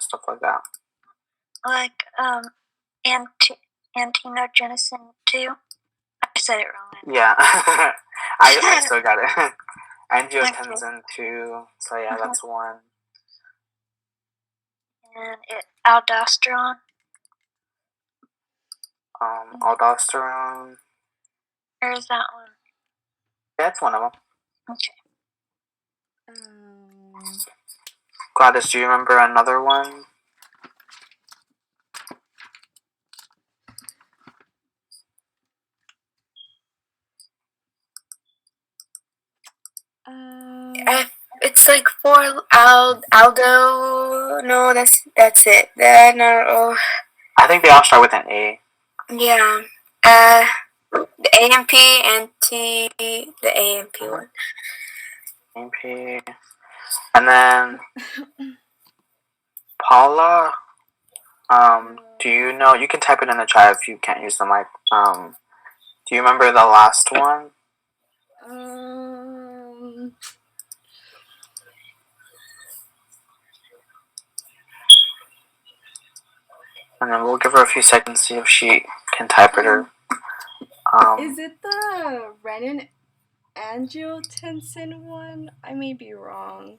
stuff like that. Like antinogenesis 2. I said it wrong. Yeah, I still got it. Angiotensin 2. So yeah, that's one. And aldosterone. Aldosterone. Or is that one? That's one of them. Okay. Gladys, do you remember another one? It's like for Aldo. No, that's it. No. I think they all start with an A. Yeah. The AMP and the AMP one. AMP. And then Paula, do you know? You can type it in the chat if you can't use the mic. Do you remember the last one? And then we'll give her a few seconds to see if she can type it or. Is it the renin-angiotensin one? I may be wrong.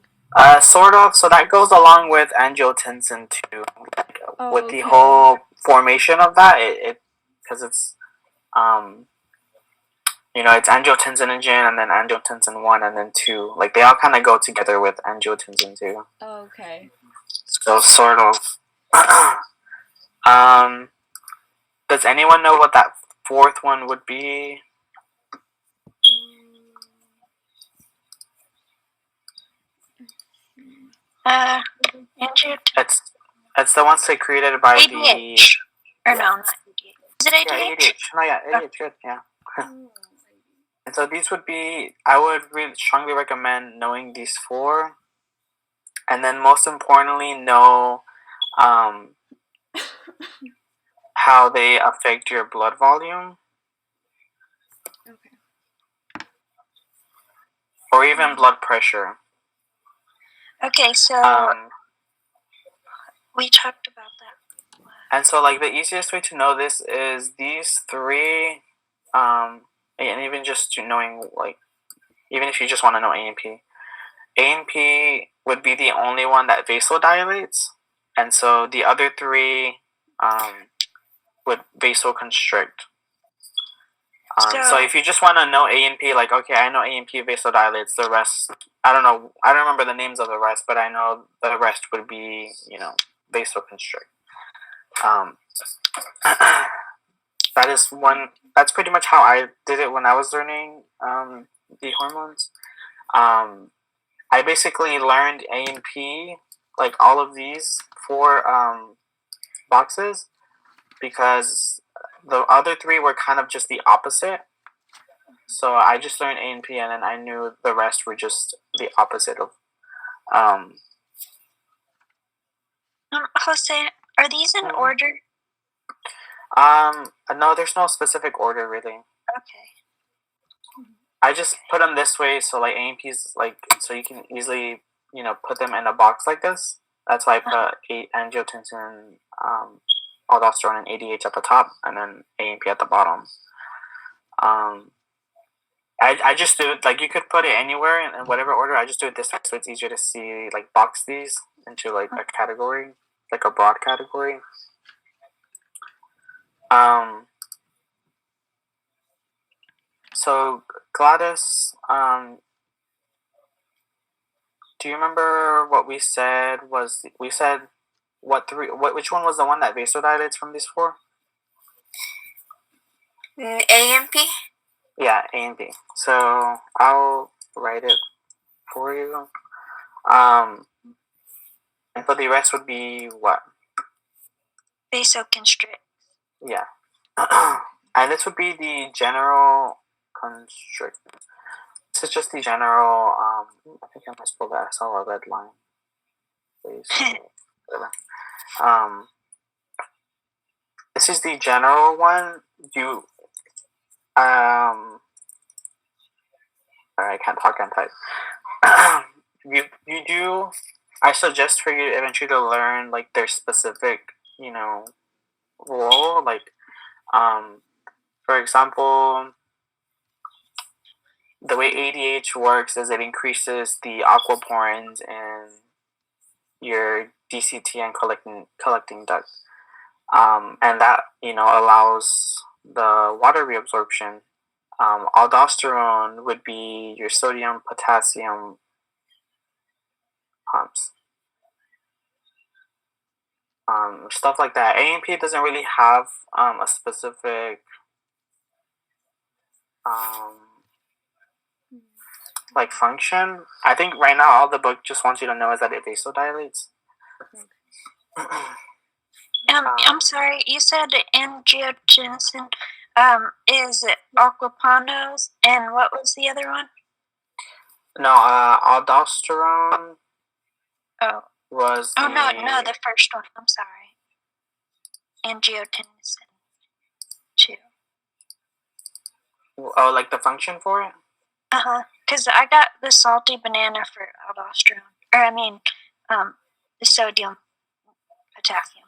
Sort of. So that goes along with angiotensin 2. With the whole formation of that, because it's it's angiotensin and then angiotensin 1 and then 2. Like they all kind of go together with angiotensin 2. Okay. So sort of. Does anyone know what that fourth one would be? It's the one secreted by ADH. Or no, not ADH. Is it ADH? Yeah, ADH. No, yeah, ADH, good, yeah. And so these would be, I would really strongly recommend knowing these 4. And then most importantly, know how they affect your blood volume. Okay. Or even blood pressure. Okay, so we talked about that. And so, like, the easiest way to know this is these 3, and even just knowing, like, even if you just want to know AMP. AMP would be the only one that vasodilates, and so the other 3 would vasoconstrict. So if you just want to know AMP, like, okay, I know AMP vasodilates, the rest, I don't know, I don't remember the names of the rest, but I know the rest would be, vasoconstrict. That is one, that's pretty much how I did it when I was learning the hormones. I basically learned AMP, like all of these 4 boxes, because the other 3 were kind of just the opposite. So I just learned AMP, and then I knew the rest were just the opposite of. Jose, are these in order? No, there's no specific order really. Okay. I just put them this way, so like AMPs, like, so you can easily, put them in a box like this. That's why I put angiotensin, aldosterone, and ADH at the top, and then AMP at the bottom. I just do it, like, you could put it anywhere in whatever order. I just do it this way so it's easier to see, like, box these into, like, a category, like a broad category. So Gladys, do you remember what we said was, which one was the one that vasodilates from these 4? AMP? Yeah, AMP. So I'll write it for you. And for the rest would be what? Vasoconstrict. Yeah. And this would be the general constrict. This is just the general, I think I misspelled that. I saw a red line. This is the general one. I can't talk and type. You do I suggest for you eventually to learn like their specific, role. Like, for example, the way ADH works is it increases the aquaporins in your DCT and collecting duct, and that allows the water reabsorption. Aldosterone would be your sodium potassium pumps, stuff like that. AMP doesn't really have a specific like function. I think right now all the book just wants you to know is that it vasodilates. I'm sorry, you said angiotensin is aquaponos, and what was the other one? No, aldosterone Oh. was Oh, no, the first one. I'm sorry. Angiotensin 2. Oh, like the function for it? Because I got the salty banana for aldosterone. Or, I mean, the sodium potassium.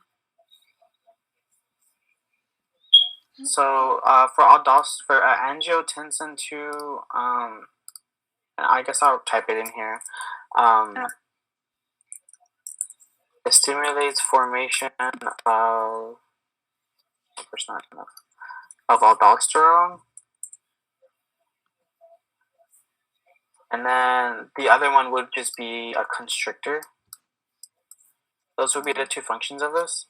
So, for angiotensin 2, I guess I'll type it in here. It stimulates formation of aldosterone. And then the other one would just be a constrictor. Those would be the two functions of this.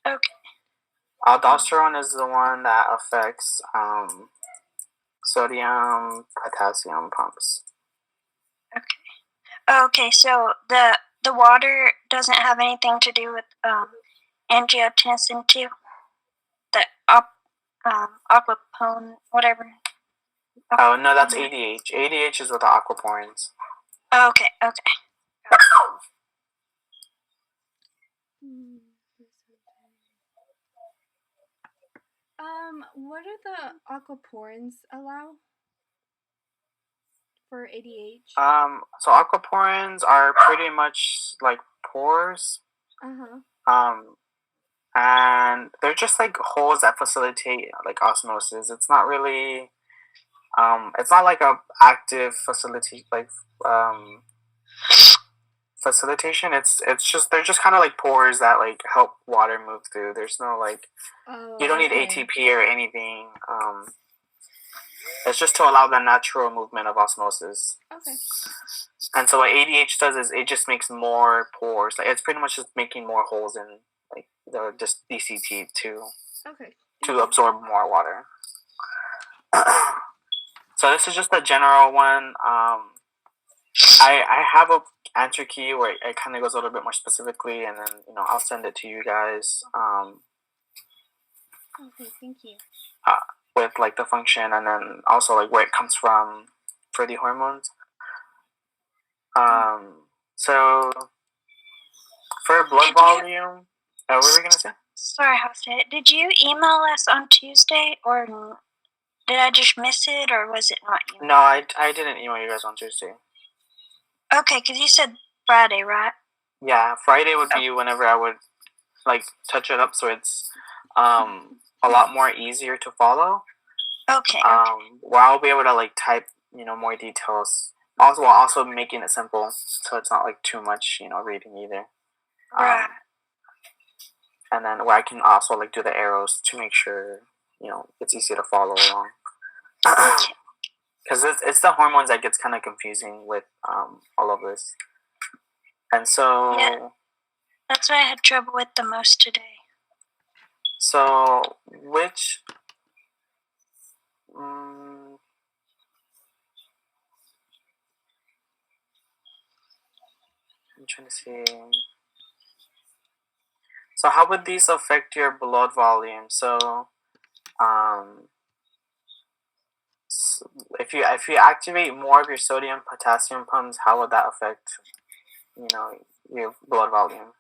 Okay. Aldosterone is the one that affects sodium potassium pumps. Okay. Okay, so the water doesn't have anything to do with angiotensin 2? The aquapone, whatever. Oh, no, that's ADH. ADH is with the aquaporins. Okay. What do the aquaporins allow for ADH? So aquaporins are pretty much like pores. And they're just like holes that facilitate like osmosis. It's not really, it's not like a active facilitation. It's just they're just kind of like pores that like help water move through. There's no like, you don't need ATP or anything. It's just to allow the natural movement of osmosis. Okay. And so what ADH does is it just makes more pores. Like it's pretty much just making more holes in like the just DCT to absorb more water. So this is just a general one. I have a answer key where it kind of goes a little bit more specifically, and then I'll send it to you guys. Okay, thank you. With like the function, and then also like where it comes from for the hormones. So for blood volume, what were we gonna say? Sorry, Jose. Did you email us on Tuesday, or did I just miss it, or was it not you? No, I didn't email you guys on Tuesday. Okay, because you said Friday, right? Yeah, Friday would be whenever I would like touch it up, so it's a lot more easier to follow. Okay. Where I'll be able to like type more details. Also, while also making it simple, so it's not like too much reading either. Right. And then where I can also like do the arrows to make sure it's easy to follow along. Because it's the hormones that gets kind of confusing with all of this. And so... Yeah, that's what I had trouble with the most today. So, which... I'm trying to see... So how would these affect your blood volume? So, if you activate more of your sodium potassium pumps, how would that affect your blood volume?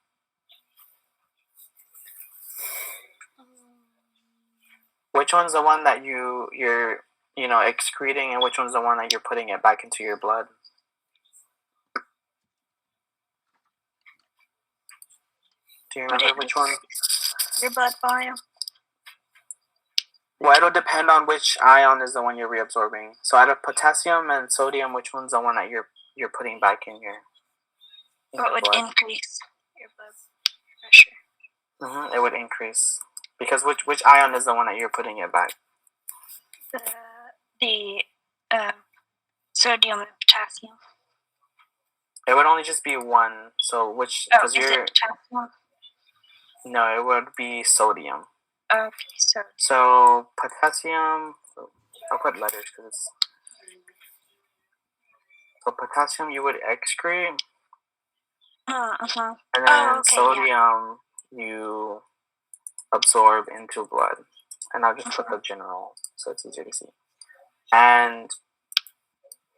Which one's the one that you're excreting, and which one's the one that you're putting it back into your blood? Do you Would remember it which one? decrease your blood volume? Well, it'll depend on which ion is the one you're reabsorbing. So out of potassium and sodium, which one's the one that you're putting back in your What would blood? increase your blood pressure? It would increase because which ion is the one that you're putting it back? The sodium and potassium. It would only just be one. So which? Oh, Because is you're it potassium? no, it would be sodium. Okay, So potassium. I'll put letters because it's. So potassium you would excrete, uh-huh. and then Oh, okay, sodium you absorb into blood. And I'll just put the general so it's easier to see. And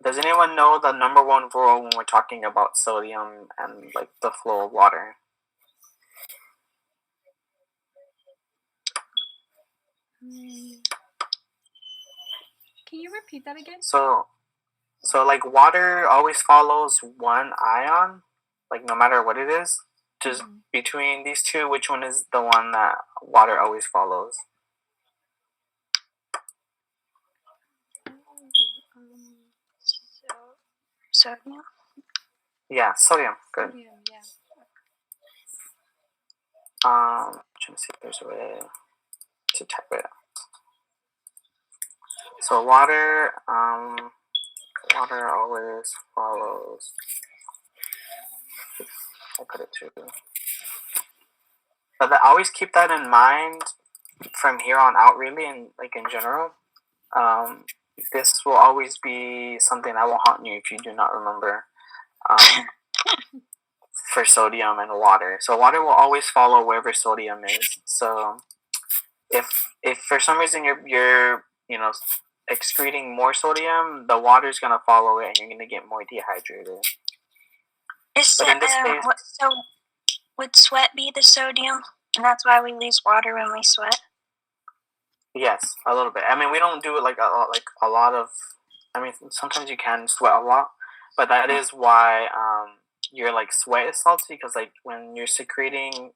does anyone know the number one rule when we're talking about sodium and like the flow of water? Can you repeat that again? So like water always follows one ion, like no matter what it is. Just between these two, which one is the one that water always follows? Sodium? Yeah, sodium. Good. Sodium, yeah. Trying to see if there's a way to type it. So water always follows. I put it too. But always keep that in mind from here on out, really, and like in general. This will always be something that will haunt you if you do not remember. For sodium and water. So water will always follow wherever sodium is. So if for some reason you're excreting more sodium, the water's gonna follow it and you're gonna get more dehydrated. But in this case, so would sweat be the sodium? And that's why we lose water when we sweat? Yes, a little bit. I mean, we don't do it like a lot of. I mean, sometimes you can sweat a lot, but that is why your like sweat is salty, because like when you're secreting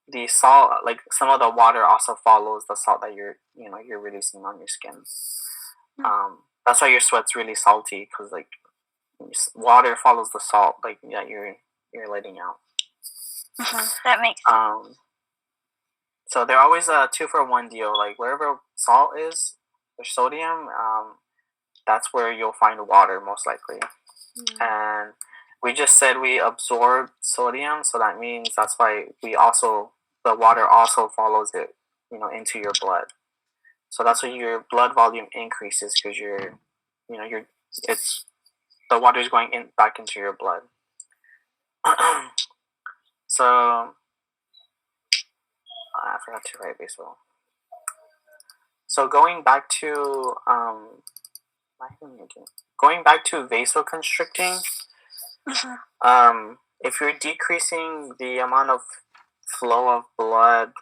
the salt, like some of the water also follows the salt that you're releasing on your skin. That's why your sweat's really salty, because like water follows the salt like that you're letting out. That makes sense. So they're always a 2-for-1 deal. Like wherever salt is or sodium, that's where you'll find water most likely. And we just said we absorb sodium, so that means that's why the water also follows it, into your blood. So that's why your blood volume increases, because the water is going back into your blood. So I forgot to write baseball. So going back to vasoconstricting, if you're decreasing the amount of flow of blood,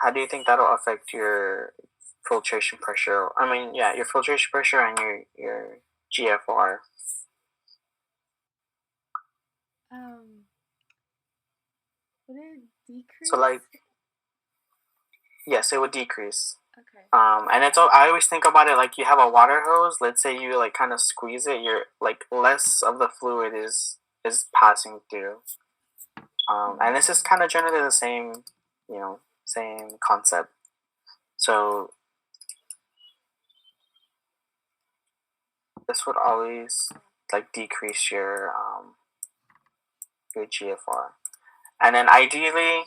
how do you think that'll affect your filtration pressure? I mean, yeah, your filtration pressure and your GFR. Would it decrease? So like, yes, it would decrease. Okay. And I always think about it like you have a water hose. Let's say you like kind of squeeze it. You're like less of the fluid is passing through. And this is kind of generally the same, same concept. So this would always like decrease your GFR, and then ideally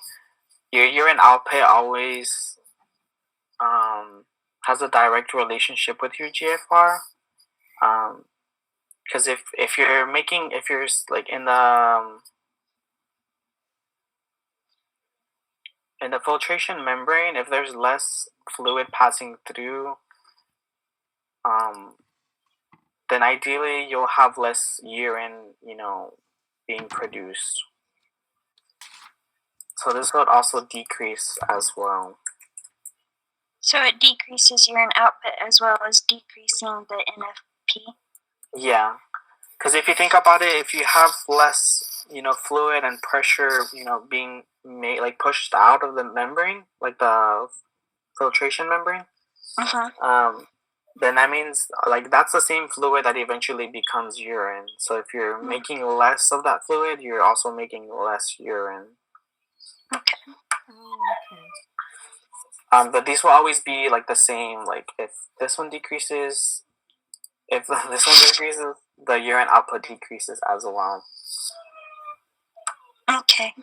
your urine output always has a direct relationship with your GFR, because if you're like in the filtration membrane, if there's less fluid passing through, then ideally you'll have less urine, being produced. So this would also decrease as well. So it decreases urine output as well as decreasing the NFP? Yeah, Because if you think about it, if you have less, fluid and pressure, being made like pushed out of the membrane, like the filtration membrane, then that means like that's the same fluid that eventually becomes urine. So if you're making less of that fluid, you're also making less urine. Okay. Oh, okay. But these will always be like the same. Like if this one decreases, if this one decreases, the urine output decreases as well. Okay.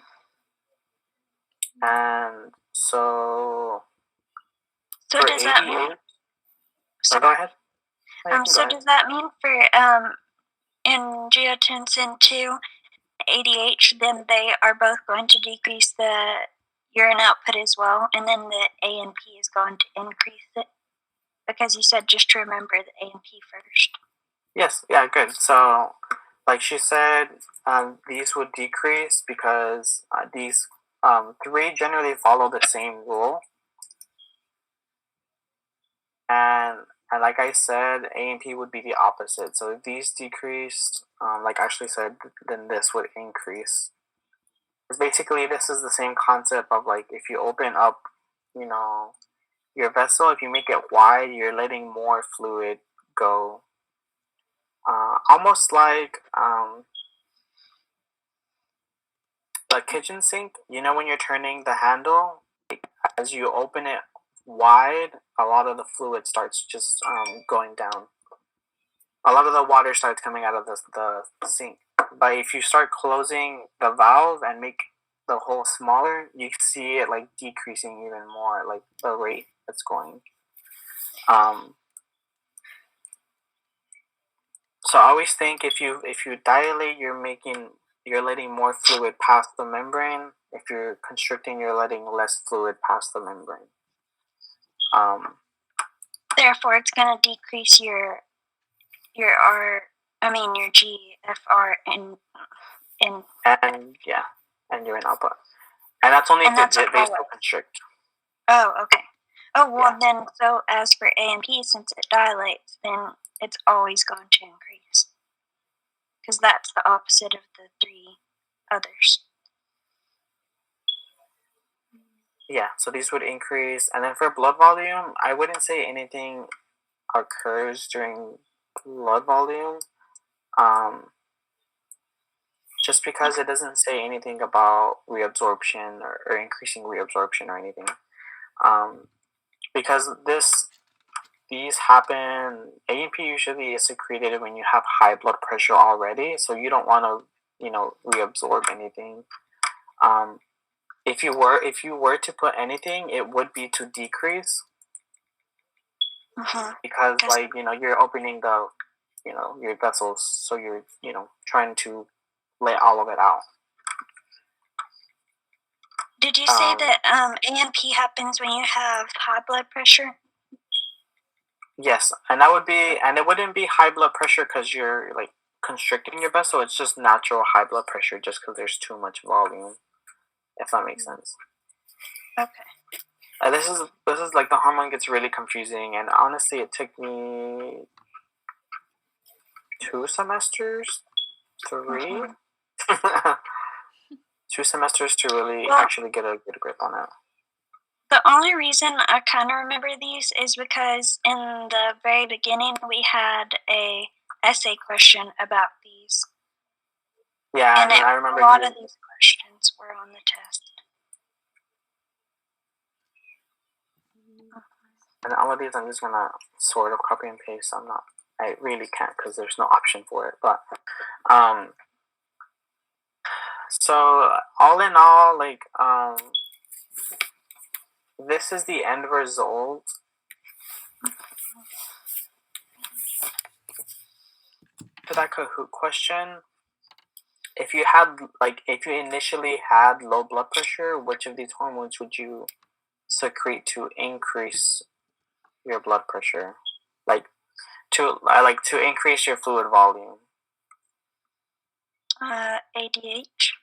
And so So does that mean? So go ahead. So does that mean for angiotensin 2, ADH, then they are both going to decrease the urine output as well, and then the ANP is going to increase it? Because you said just to remember the ANP first. Yes, yeah, good. So, like she said, these would decrease because these three generally follow the same rule. And like I said, ANP would be the opposite. So if these decreased, like Ashley said, then this would increase. Because basically, this is the same concept of like if you open up, your vessel, if you make it wide, you're letting more fluid go. Almost like the kitchen sink. When you're turning the handle, as you open it wide, a lot of the fluid starts just going down. A lot of the water starts coming out of the sink. But if you start closing the valve and make the hole smaller, you see it like decreasing even more, like the rate that's going. So I always think if you dilate, you're letting more fluid past the membrane. If you're constricting, you're letting less fluid past the membrane. Therefore, it's going to decrease your GFR and urine output. And that's only if the vasoconstrict. Oh, okay. Oh, well, then, so as for ANP, since it dilates, then it's always going to increase. Because that's the opposite of the three others. Yeah, so these would increase. And then for blood volume, I wouldn't say anything occurs during blood volume. Just because it doesn't say anything about reabsorption or increasing reabsorption or anything. Because these happen, ANP usually is secreted when you have high blood pressure already, so you don't want to, reabsorb anything. If you were to put anything, it would be to decrease. Because you're opening the, your vessels, so you're, trying to let all of it out. Did you say that ANP happens when you have high blood pressure? Yes, and it wouldn't be high blood pressure because you're like constricting your vessel. It's just natural high blood pressure just because there's too much volume, if that makes sense. Okay. This is like the hormone gets really confusing, and honestly, it took me 2 semesters, 3, 2 semesters to really actually get a good grip on it. The only reason I kind of remember these is because in the very beginning we had a essay question about these. Yeah, and I remember a lot of these questions were on the test. And all of these I'm just gonna sort of copy and paste. I really can't because there's no option for it. But so all in all, like this is the end result. To that Kahoot question, if you initially had low blood pressure, which of these hormones would you secrete to increase your blood pressure? To increase your fluid volume. ADH.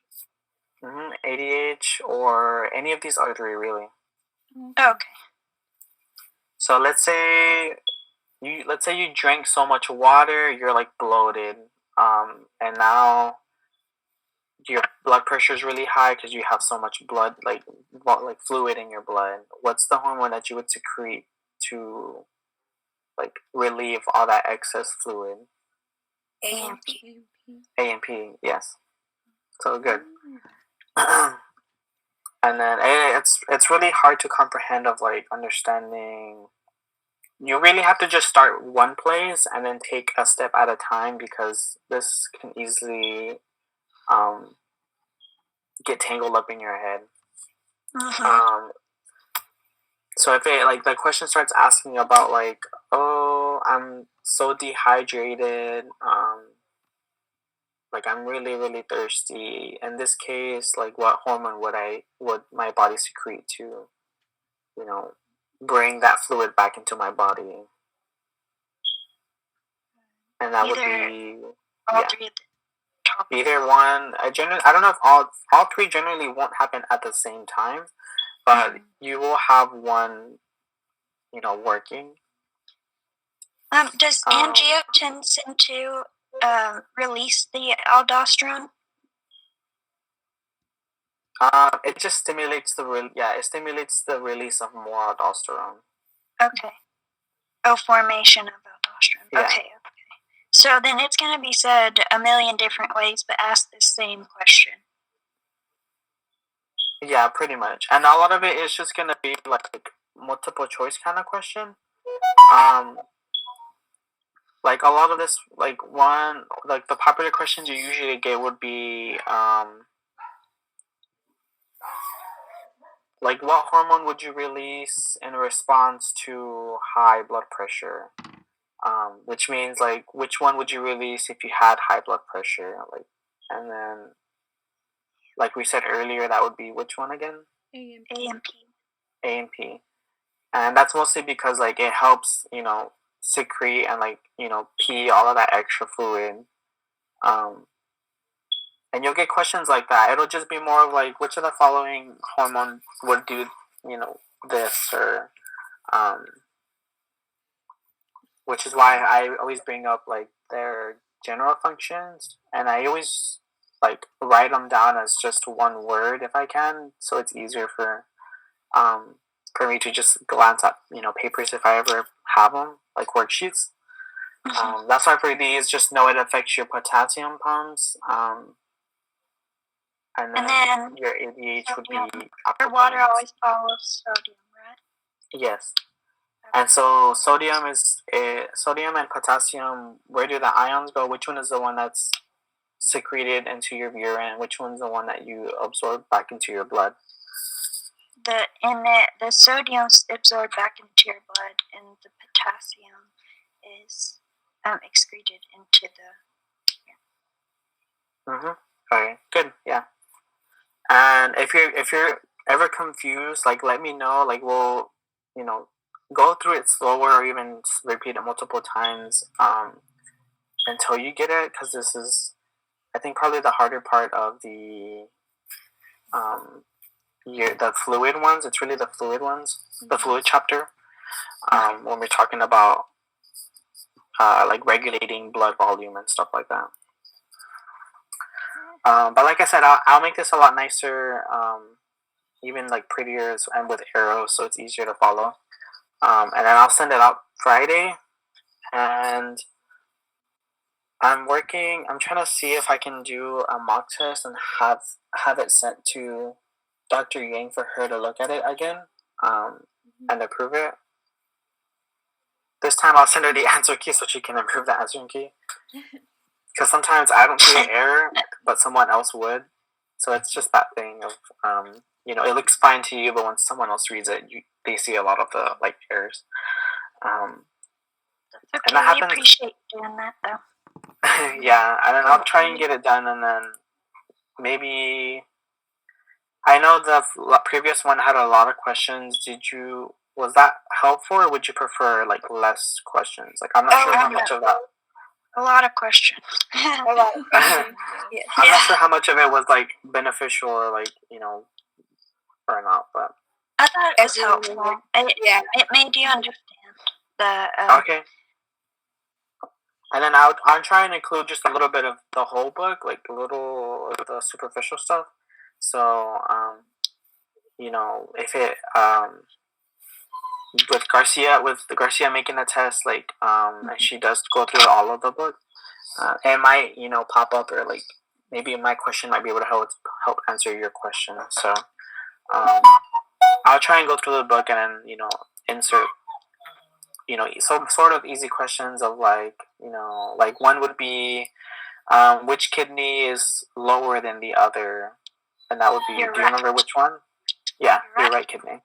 ADH or any of these other three, really. Okay. So let's say you drank so much water, you're like bloated. and now your blood pressure is really high because you have so much blood, like fluid in your blood. What's the hormone that you would secrete to like relieve all that excess fluid? AMP. AMP, yes. So good. Mm. And then it's really hard to comprehend of like understanding. You really have to just start one place and then take a step at a time, because this can easily get tangled up in your head. So if it like the question starts asking about like, oh, I'm so dehydrated, like I'm really thirsty. In this case, like what hormone would my body secrete to, bring that fluid back into my body? And that would be all three at the top. either one. I don't know if all three generally won't happen at the same time, but you will have one, working. Does angiotensin II release the aldosterone? It just stimulates it stimulates the release of more aldosterone. Okay. Oh, formation of aldosterone. Yeah. Okay. So then it's going to be said a million different ways, but ask the same question. Yeah, pretty much. And a lot of it is just going to be like multiple choice kind of question. Like a lot of this, like the popular questions you usually get would be, like what hormone would you release in response to high blood pressure? Which means like which one would you release if you had high blood pressure? Like, and then, like we said earlier, that would be which one again? AMP. AMP. And that's mostly because like it helps, secrete and like, pee all of that extra fluid. And you'll get questions like that. It'll just be more of like, which of the following hormone would do, this, or which is why I always bring up like their general functions, and I always like write them down as just one word if I can, so it's easier for me to just glance at papers if I ever have them, like worksheets. That's why for these, just know it affects your potassium pumps, and then your ADH would be. Your water always follows sodium, right? Yes. And so sodium and potassium. Where do the ions go? Which one is the one that's secreted into your urine? Which one's the one that you absorb back into your blood? The sodium's absorbed back into your blood, and the potassium is excreted into the. Okay. Good. Yeah. And if you're ever confused, like let me know. Like we'll go through it slower, or even repeat it multiple times until you get it, because this is, I think, probably the harder part of the the fluid ones. It's really the fluid ones, the fluid chapter, when we're talking about like regulating blood volume and stuff like that. But like I said, I'll make this a lot nicer, even like prettier and with arrows, so it's easier to follow. And then I'll send it out Friday, and I'm trying to see if I can do a mock test and have it sent to Dr. Yang for her to look at it again, and approve it. This time I'll send her the answer key so she can improve the answering key. Because sometimes I don't see an error, but someone else would. So it's just that thing of, it looks fine to you, but when someone else reads it, they see a lot of the like errors. Okay, and that happens. I appreciate doing that though. Yeah, and then I'll try and get it done, and then maybe. I know the previous one had a lot of questions. Was that helpful, or would you prefer like less questions? Like I'm not sure how much of that. A lot of questions. A lot of questions. I'm not sure how much of it was like beneficial or like or not, but I thought it was helpful. It made you understand the. Okay. And then I'll try and include just a little bit of the whole book, like a little of the superficial stuff. So, if it with the Garcia making the test, like, and she does go through all of the book, it might, pop up, or like maybe my question might be able to help answer your question. So, I'll try and go through the book and then, insert, some sort of easy questions of like, like one would be, which kidney is lower than the other, and that would be. Your Do you right. remember which one? Yeah, Your your right kidney.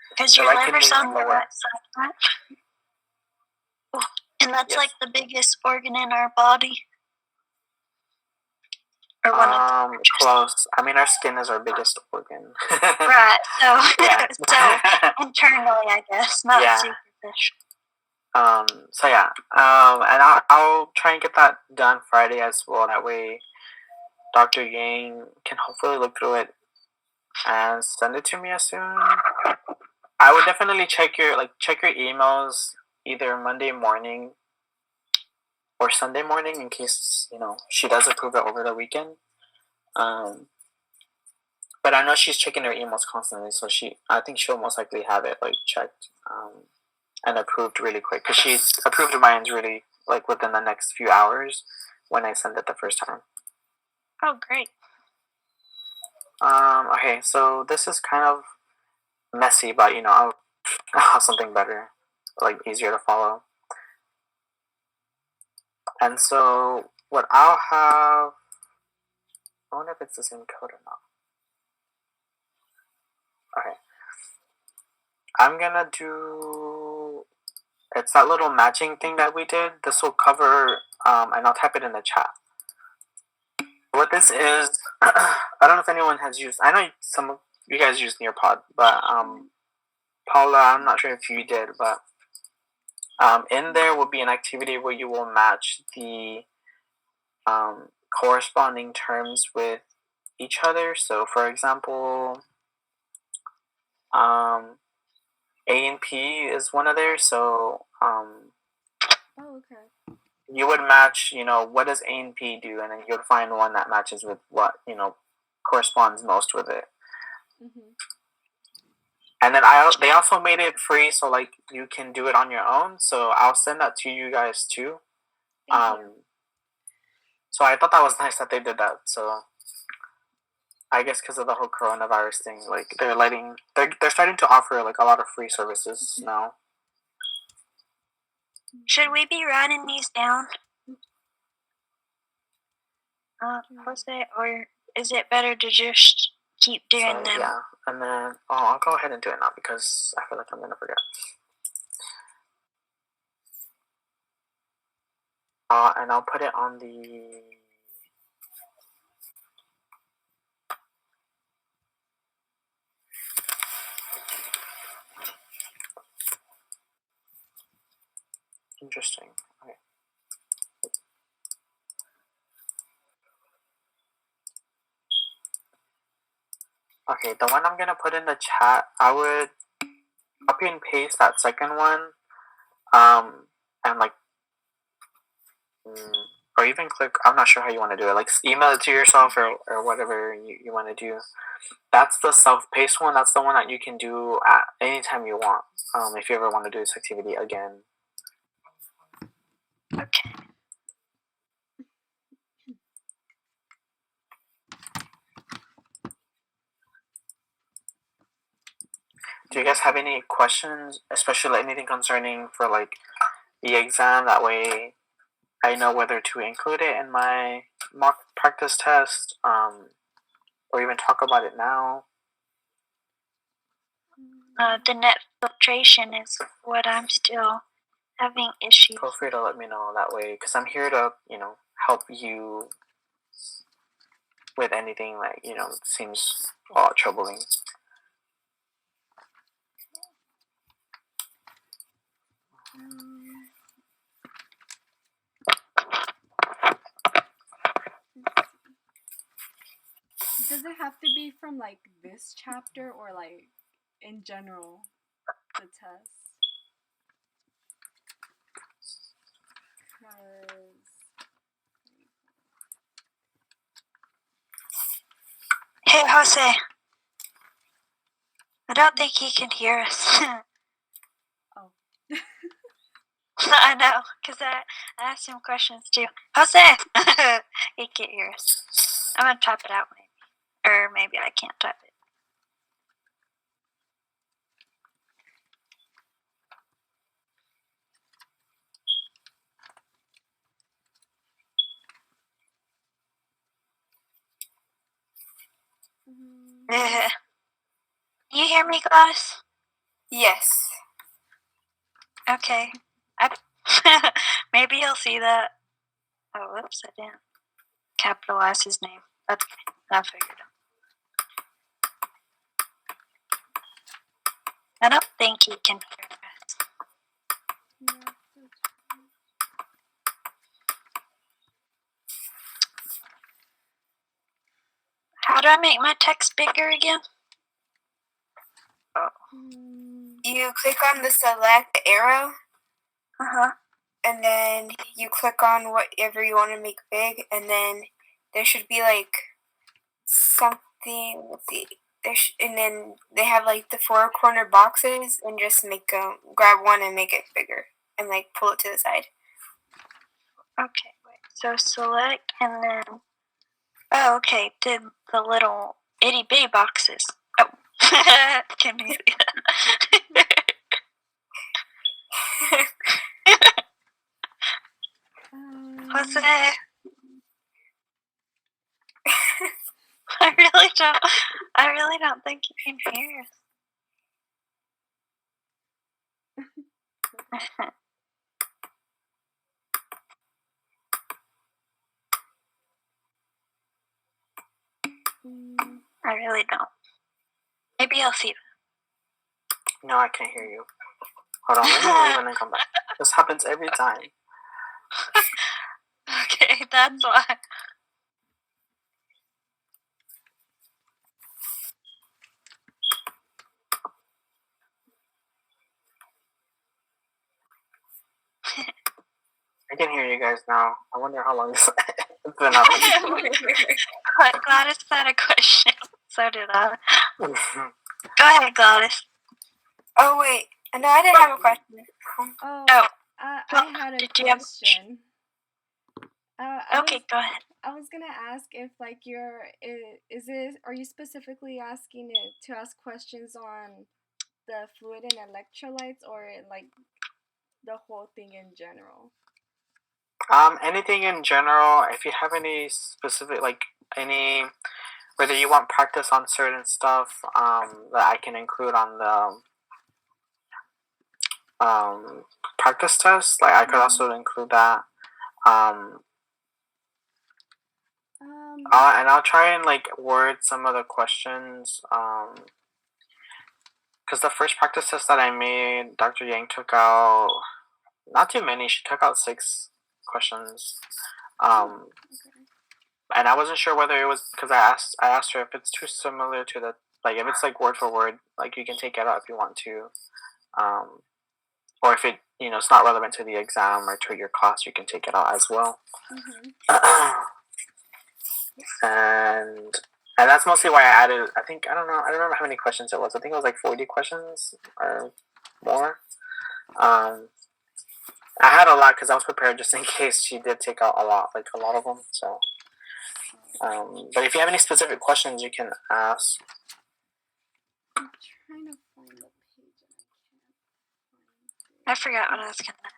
Because The your right liver's kidney is on the lower. right side, right? Oh, and that's Yes. like the biggest organ in our body. Or one of the largest. Close. I mean, our skin is our biggest organ. Right. So, Yeah. so internally, I guess, not Yeah. superficial. So yeah. And I'll try and get that done Friday as well. That way, Dr. Yang can hopefully look through it and send it to me as soon. I would definitely check your emails either Monday morning or Sunday morning in case she does approve it over the weekend. But I know she's checking her emails constantly, so I think she'll most likely have it like checked and approved really quick, because she approved mine really like within the next few hours when I sent it the first time. Oh, great. Okay, so this is kind of messy, but I'll have something better, like easier to follow. And so what I'll have, I wonder if it's the same code or not. Okay. I'm gonna do, it's that little matching thing that we did. This will cover, and I'll type it in the chat. What this is, I don't know if anyone has used, I know some of you guys use Nearpod, but Paula, I'm not sure if you did, but in there will be an activity where you will match the corresponding terms with each other. So, for example, A and P is one of theirs. So, Oh, okay. you would match, what does A and P do, and then you would find one that matches with what, corresponds most with it. Mm-hmm. And then they also made it free, so like you can do it on your own. So I'll send that to you guys too. Thank you. So I thought that was nice that they did that. So I guess because of the whole coronavirus thing, like they're starting to offer like a lot of free services now. Should we be writing these down? Jose, or is it better to just keep doing So, them? yeah, and then I'll go ahead and do it now because I feel like I'm gonna forget. And I'll put it on the. Interesting. Okay. Okay, the one I'm gonna put in the chat, I would copy and paste that second one, and like, or even click. I'm not sure how you want to do it. Like, email it to yourself or whatever you want to do. That's the self-paced one. That's the one that you can do at any time you want. If you ever want to do this activity again. Okay. Do you guys have any questions, especially anything concerning for like the exam? That way, I know whether to include it in my mock practice test, or even talk about it now. The net filtration is what I'm still having issues. Feel free to let me know that way, because I'm here to help you with anything that seems troubling. Does it have to be from like this chapter or like in general, the test? Because Hey, Jose. I don't think he can hear us. Oh. I know, because I asked him questions too. Jose! He can't hear us. I'm going to type it out maybe. Or maybe I can't type it. Mm, You hear me, Gladys? Yes. Okay. Maybe he'll see that. Oh, whoops, I didn't capitalize his name. That's okay. I figured it out. I don't think he can hear us. yeah, that's fine. How do I make my text bigger again? You click on the select arrow, Uh-huh. and then you click on whatever you want to make big, and then there should be like something. Let's see. And then they have like the 4 corner boxes, and just grab one and make it bigger, and like pull it to the side. Okay, wait. So select and then. Oh, okay. Did the little itty bitty boxes. Oh. Can you see that? Jose. I really don't think you can hear us. I really don't. Maybe I'll see. No, I can't hear you. Hold on, let me leave and then come back. This happens every time. Okay, that's why. I can hear you guys now. I wonder how long this has been happening. Gladys had a question. So did I. Go ahead, Gladys. Oh wait, no, I didn't have a question. Oh, Oh. I had a Did you have a question. Okay, go ahead. I was gonna ask if like are you specifically asking it to ask questions on the fluid and electrolytes or like the whole thing in general? Anything in general. If you have any specific, like whether you want practice on certain stuff, that I can include on the practice test. Like I could also include that. And I'll try and like word some of the questions. Because the first practice test that I made, Dr. Yang took out not too many. She took out 6 questions. And I wasn't sure whether it was because I asked her if it's too similar to the, like, if it's like word for word, like you can take it out if you want to, or if it, it's not relevant to the exam or to your class, you can take it out as well. And that's mostly why I added. I don't remember how many questions it was. I think it was like 40 questions or more. I had a lot because I was prepared just in case she did take out a lot of them. So. But if you have any specific questions, you can ask. I'm trying to find the page and I forgot what I was gonna ask.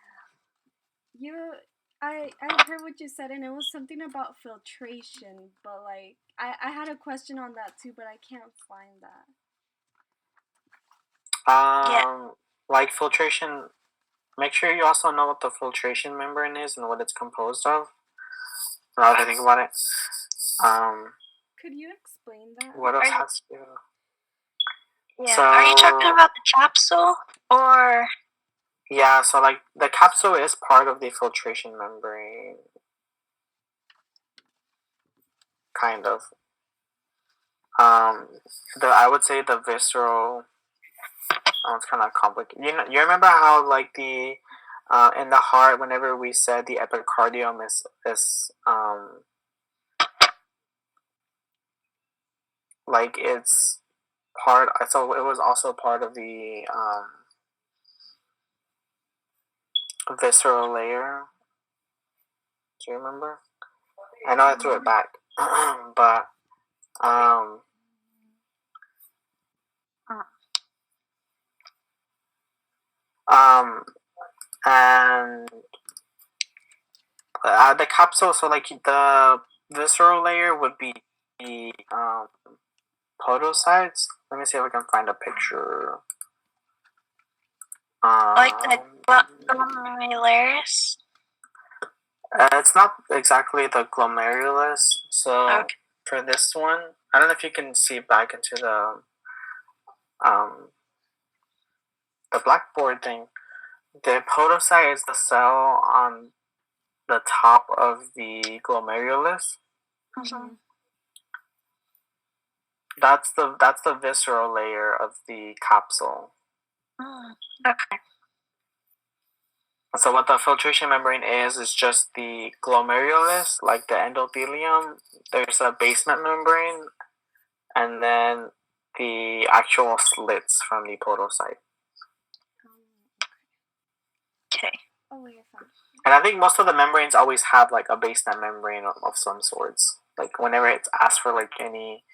I heard what you said and it was something about filtration, but like I had a question on that too, but I can't find that. Like filtration. Make sure you also know what the filtration membrane is and what it's composed of. Now that I think about it. Could you explain that? What else has to? Yeah. So, are you talking about the capsule or? Yeah. So like the capsule is part of the filtration membrane. Kind of. I would say the visceral. Oh, it's kind of complicated. You remember how like the in the heart, whenever we said the epicardium is like it's part. So it was also part of the visceral layer. Do you remember? I know I threw it back, but and the capsule. So like the visceral layer would be the podocytes. Let me see if I can find a picture. Like the glomerulus. It's not exactly the glomerulus. So Okay. for this one, I don't know if you can see back into the blackboard thing. The podocyte is the cell on the top of the glomerulus. Mhm. That's the visceral layer of the capsule. Okay. So what the filtration membrane is just the glomerulus, like the endothelium. There's a basement membrane, and then the actual slits from the podocyte. Okay. Oh, wait, I found it. And I think most of the membranes always have like a basement membrane of some sorts. Like whenever it's asked for like any,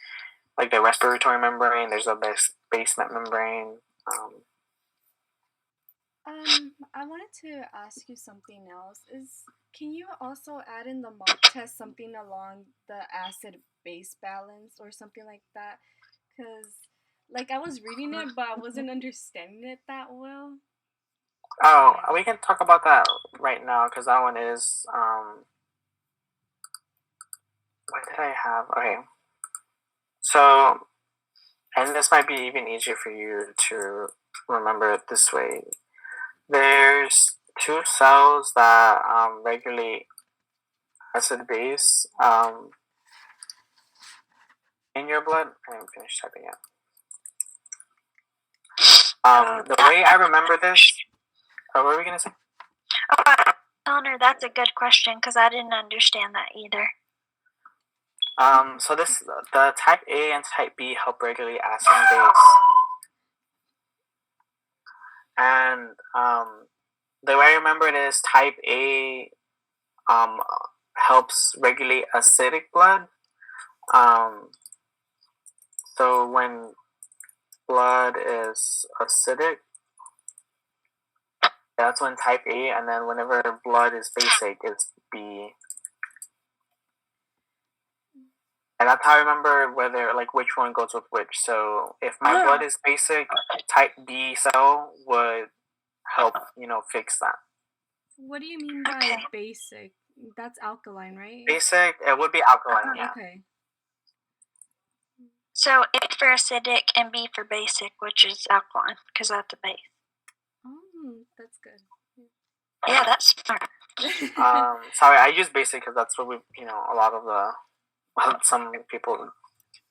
like the respiratory membrane, there's a basement membrane. I wanted to ask you something else. Can you also add in the mock test something along the acid base balance or something like that? Cause like I was reading it, but I wasn't understanding it that well. Oh, Yeah. we can talk about that right now because that one is what did I have? Okay, so and this might be even easier for you to remember it this way. There's two cells that regulate acid base in your blood. I didn't finish typing yet. The way I remember this, what were we gonna say? Connor, that's a good question because I didn't understand that either. So the type A and type B help regulate acid and base, and the way I remember it is type A helps regulate acidic blood. So when blood is acidic, that's when type A, and then whenever blood is basic, it's B. And that's how I remember whether like which one goes with which. So if my blood is basic, type B cell would help fix that. What do you mean by Okay. basic? That's alkaline, right? Basic, it would be alkaline. Yeah. Okay. So A for acidic and B for basic, which is alkaline, because that's a base. Oh, that's good. Yeah, that's smart. Sorry, I use basic because that's what a lot of some people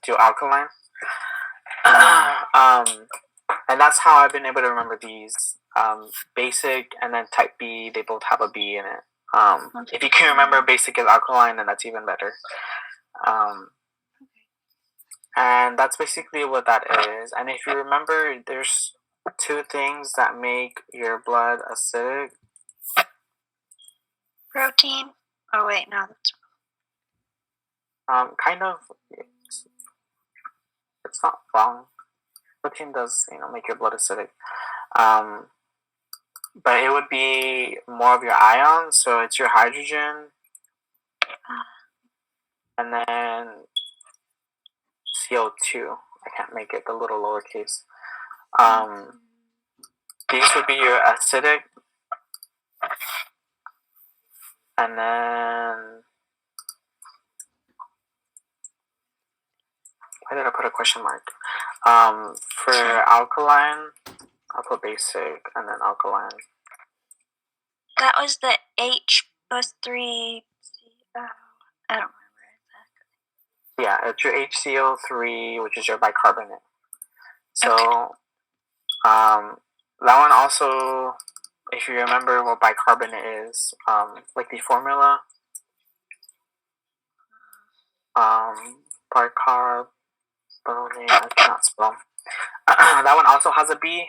do alkaline. And that's how I've been able to remember these. Basic and then type B, they both have a B in it. If you can remember basic is alkaline, then that's even better. And that's basically what that is. And if you remember, there's two things that make your blood acidic. Protein. Oh wait, no, that's Kind of. It's not wrong. Protein does, make your blood acidic. But it would be more of your ions, so it's your hydrogen, and then CO2. I can't make it the little lowercase. These would be your acidic, and then why did I put a question mark? For alkaline, I'll put basic and then alkaline. that was the H plus 3. I don't remember exactly. Yeah, it's your HCO3, which is your bicarbonate. So, Okay. that one also, if you remember what bicarbonate is, like the formula, bicarb, Barbonate, I cannot spell. That one also has a B,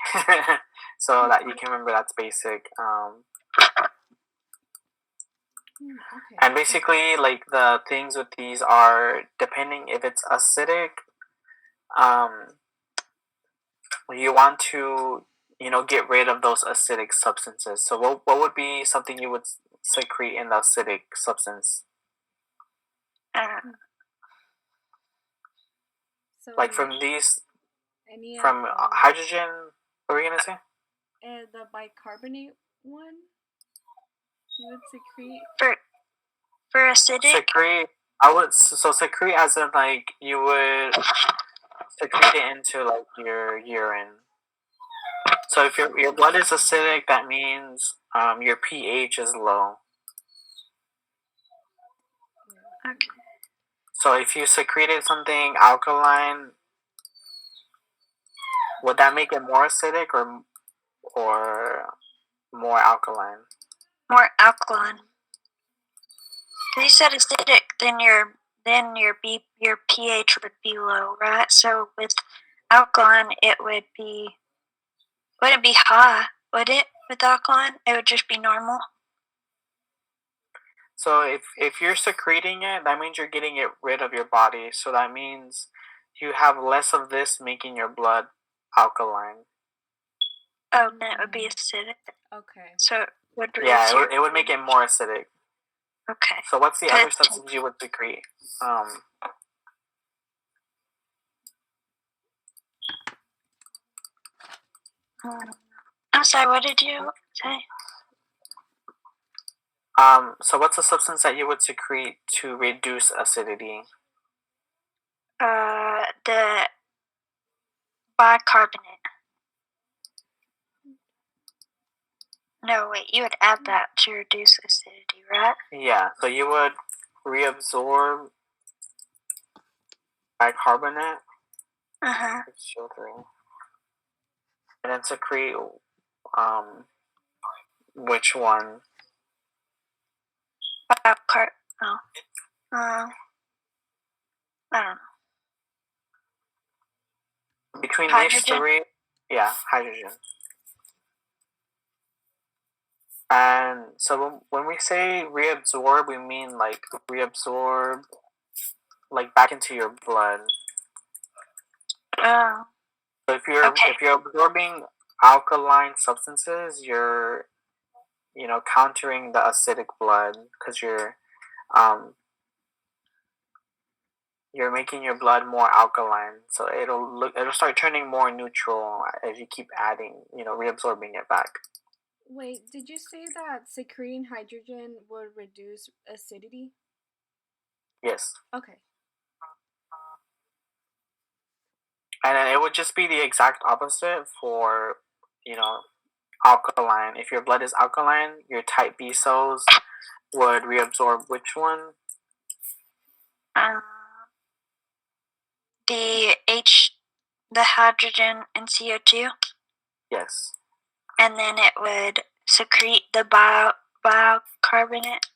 so that you can remember that's basic. Okay. And basically, like the things with these are depending if it's acidic, you want to get rid of those acidic substances. So what would be something you would secrete in the acidic substance? So Like from these, any from hydrogen. What were you gonna say? the bicarbonate one, you would secrete. For acidic. Secrete. I would secrete as in like you would secrete it into like your urine. So if your blood is acidic, that means your pH is low. Okay. So if you secreted something alkaline, would that make it more acidic or more alkaline? More alkaline. You said acidic, then your pH would be low, right? So with alkaline, it wouldn't be high, would it? With alkaline, it would just be normal. So if you're secreting it, that means you're getting it rid of your body. So that means you have less of this making your blood alkaline. Oh, then it would be acidic. Okay. So it would it would make it more acidic. Okay. So what's the other substance you would secrete? I'm sorry, what did you say? So what's the substance that you would secrete to reduce acidity? The bicarbonate. No, wait, you would add that to reduce acidity, right? Yeah, so you would reabsorb bicarbonate, HCl3, and then secrete which one? I don't know. Between hydrogen? these three, yeah, hydrogen. And so when we say reabsorb, we mean like reabsorb like back into your blood. Oh. So if you're absorbing alkaline substances, you're countering the acidic blood because you're making your blood more alkaline. So it'll start turning more neutral as you keep adding, reabsorbing it back. Wait, did you say that secreting hydrogen would reduce acidity? Yes. Okay. And then it would just be the exact opposite for, alkaline. If your blood is alkaline, your type B cells would reabsorb which one? The hydrogen and CO2. Yes. And then it would secrete the bicarbonate.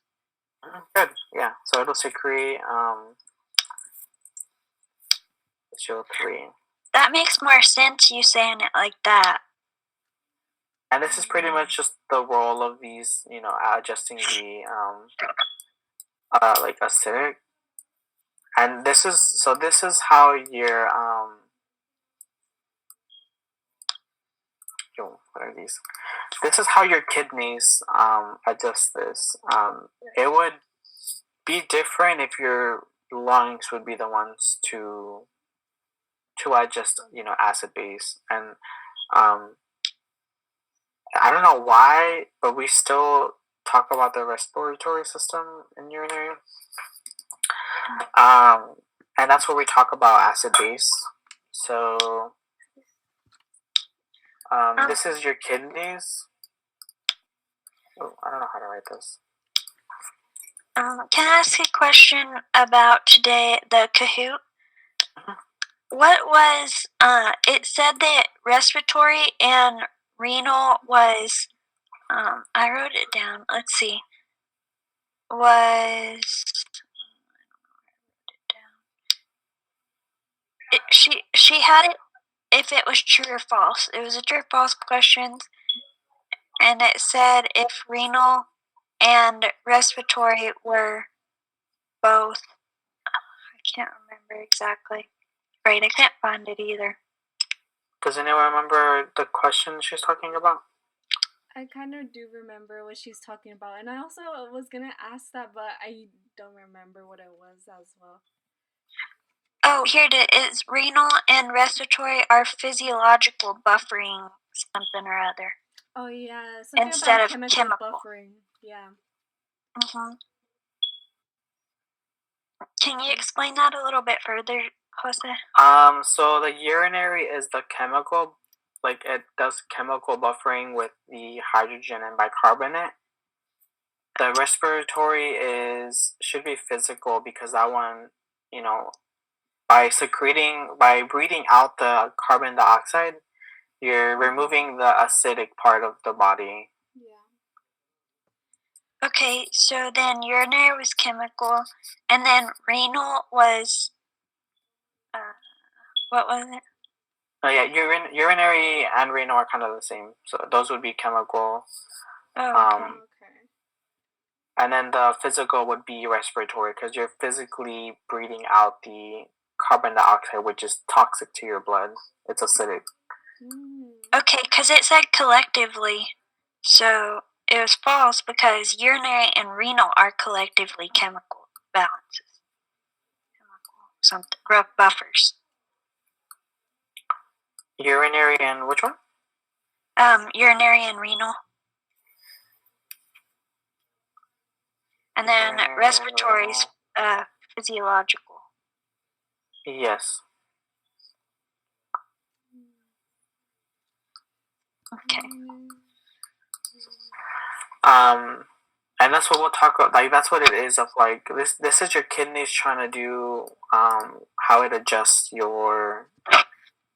Good. Yeah. So it'll secrete HCl3. That makes more sense, you saying it like that. And this is pretty much just the role of these, adjusting the like acidic. And this is how your what are these? This is how your kidneys adjust this. It would be different if your lungs would be the ones to adjust, acid base. And I don't know why, but we still talk about the respiratory system in urinary. And that's where we talk about acid base. So this is your kidneys. Oh, I don't know how to write this. Can I ask a question about today, the Kahoot? What was, it said that respiratory and renal was, I wrote it down, let's see, was, She had it if it was true or false. It was a true or false question, and it said if renal and respiratory were both. I can't remember exactly. Right, I can't find it either. Does anyone remember the question she's talking about? I kind of do remember what she's talking about, and I also was gonna ask that, but I don't remember what it was as well. Oh, here it is. Renal and respiratory are physiological buffering something or other. Oh yeah, something Instead about of chemical chemical. buffering. Yeah. Mm-hmm. Can you explain that a little bit further, Jose? So the urinary is the chemical, like it does chemical buffering with the hydrogen and bicarbonate. The respiratory should be physical because that one, you know, by breathing out the carbon dioxide, you're removing the acidic part of the body. Yeah. Okay, so then urinary was chemical, and then renal was, what was it? Oh yeah, urinary and renal are kind of the same. So those would be chemical. Oh, okay. Okay. And then the physical would be respiratory because you're physically breathing out the carbon dioxide, which is toxic to your blood. It's acidic. Okay, because it said collectively, so it was false because urinary and renal are collectively chemical balances. Something buffers. Urinary and which one? Urinary and renal. And then respiratory is physiological. Yes. Okay. And that's what we'll talk about. Like that's what it is. Of like this is your kidneys trying to do how it adjusts your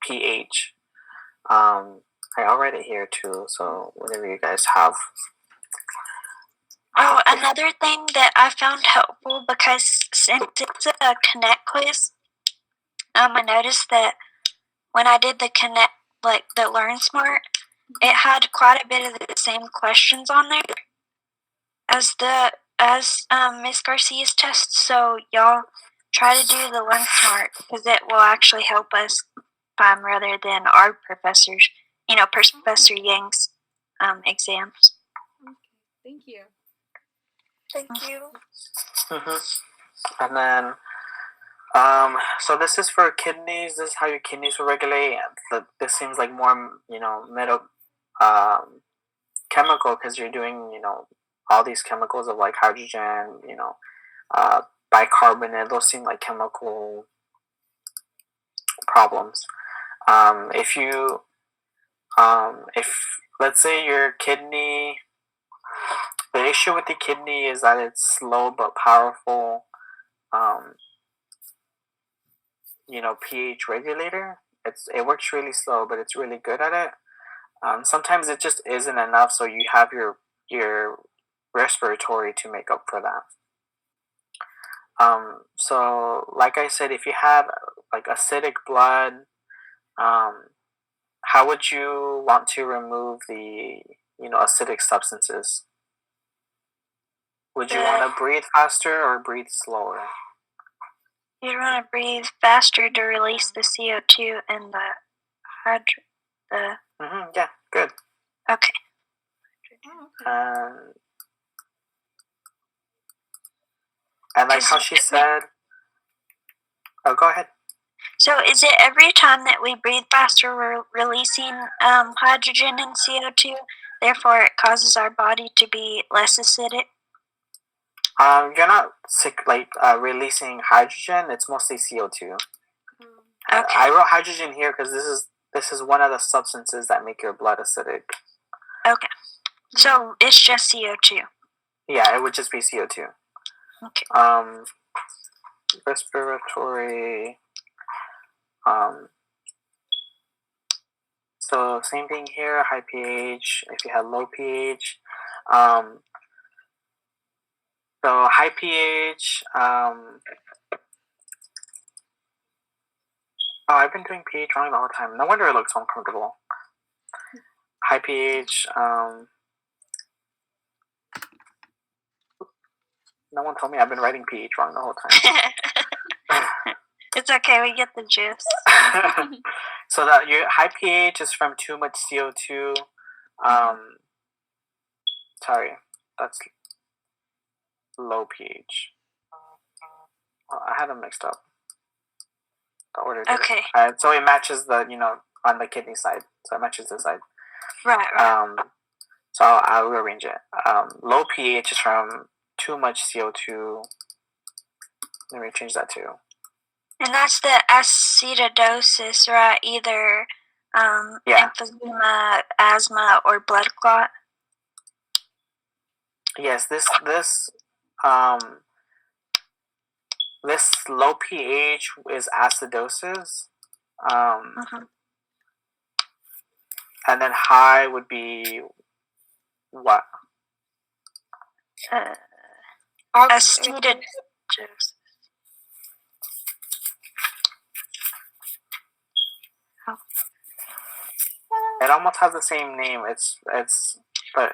pH. I'll write it here too. So whatever you guys have. Oh, another thing that I found helpful because since it's a Connect quiz, I noticed that when I did the Connect, like the Learn Smart, it had quite a bit of the same questions on there as Miss Garcia's test. So y'all try to do the Learn Smart because it will actually help us rather than our professors. You know, Professor Yang's exams. Okay. Thank you. Thank you. And then, so this is for kidneys. This is how your kidneys will regulate. This seems like more, chemical because you're doing, all these chemicals of like hydrogen, bicarbonate. Those seem like chemical problems. If let's say your kidney, the issue with the kidney is that it's slow but powerful, pH regulator. It works really slow, but it's really good at it. Sometimes it just isn't enough, so you have your respiratory to make up for that. So like I said, if you have like acidic blood, how would you want to remove the acidic substances? Would you want to breathe faster or breathe slower? You want to breathe faster to release the CO2 and the Yeah, good. Okay. And like how she said, oh, go ahead. So is it every time that we breathe faster, we're releasing hydrogen and CO2, therefore it causes our body to be less acidic? You're not releasing hydrogen. It's mostly CO2. Okay. I wrote hydrogen here because this is one of the substances that make your blood acidic. Okay. So it's just CO2. Yeah, it would just be CO2. Okay. Respiratory. So same thing here. High pH. If you have low pH. So high pH. Oh, I've been doing pH wrong the whole time. No wonder it looks so uncomfortable. High pH. No one told me I've been writing pH wrong the whole time. It's okay, we get the gist. So that your high pH is from too much CO2. Sorry, that's low pH. Oh, I had them mixed up. The order. Okay. So it matches the on the kidney side. So it matches the side. Right. So I'll rearrange it. Low pH is from too much CO2. Let me change that too. And that's the acidosis, right? Either emphysema, asthma, or blood clot. Yes, this low pH is acidosis. And then high would be what? Acidosis. It almost has the same name. But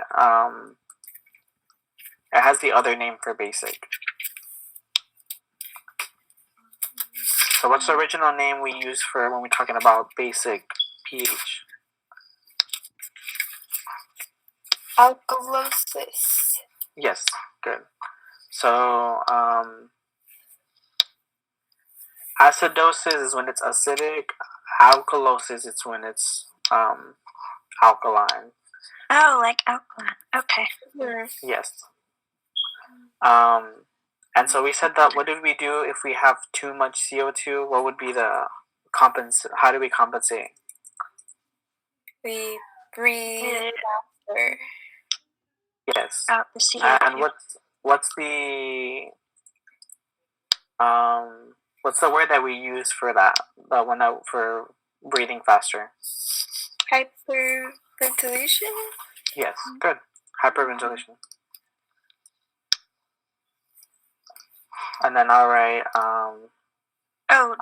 it has the other name for basic. So what's the original name we use for when we're talking about basic pH? Alkalosis. Yes, good. So acidosis is when it's acidic. Alkalosis is when it's alkaline. Oh, like alkaline. Okay. Yes. And so we said that what did we do if we have too much CO2? What would be the how do we compensate? We breathe faster. Yes. Out the CO2. And what's the word that we use for that? The one that for breathing faster? Hyperventilation? Yes, good. Hyperventilation. And then I'll write so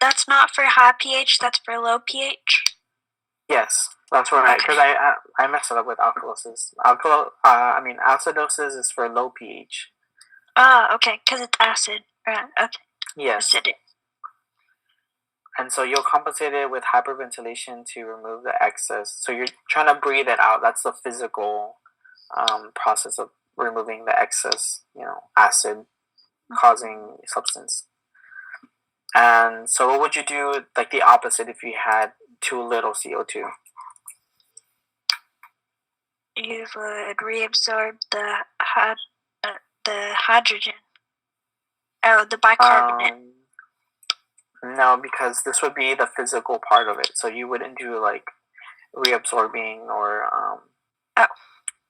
that's not for high pH, that's for low pH? Yes, that's right. Because I messed it up with alkalosis. Acidosis is for low pH. Oh, okay, because it's acid. Right, okay. Yes. Acidic. And so you'll compensate it with hyperventilation to remove the excess. So you're trying to breathe it out. That's the physical process of removing the excess, acid causing substance. And so what would you do, like the opposite, if you had too little CO2? You would reabsorb the hydrogen. Oh, the bicarbonate. No, because this would be the physical part of it. So you wouldn't do like reabsorbing or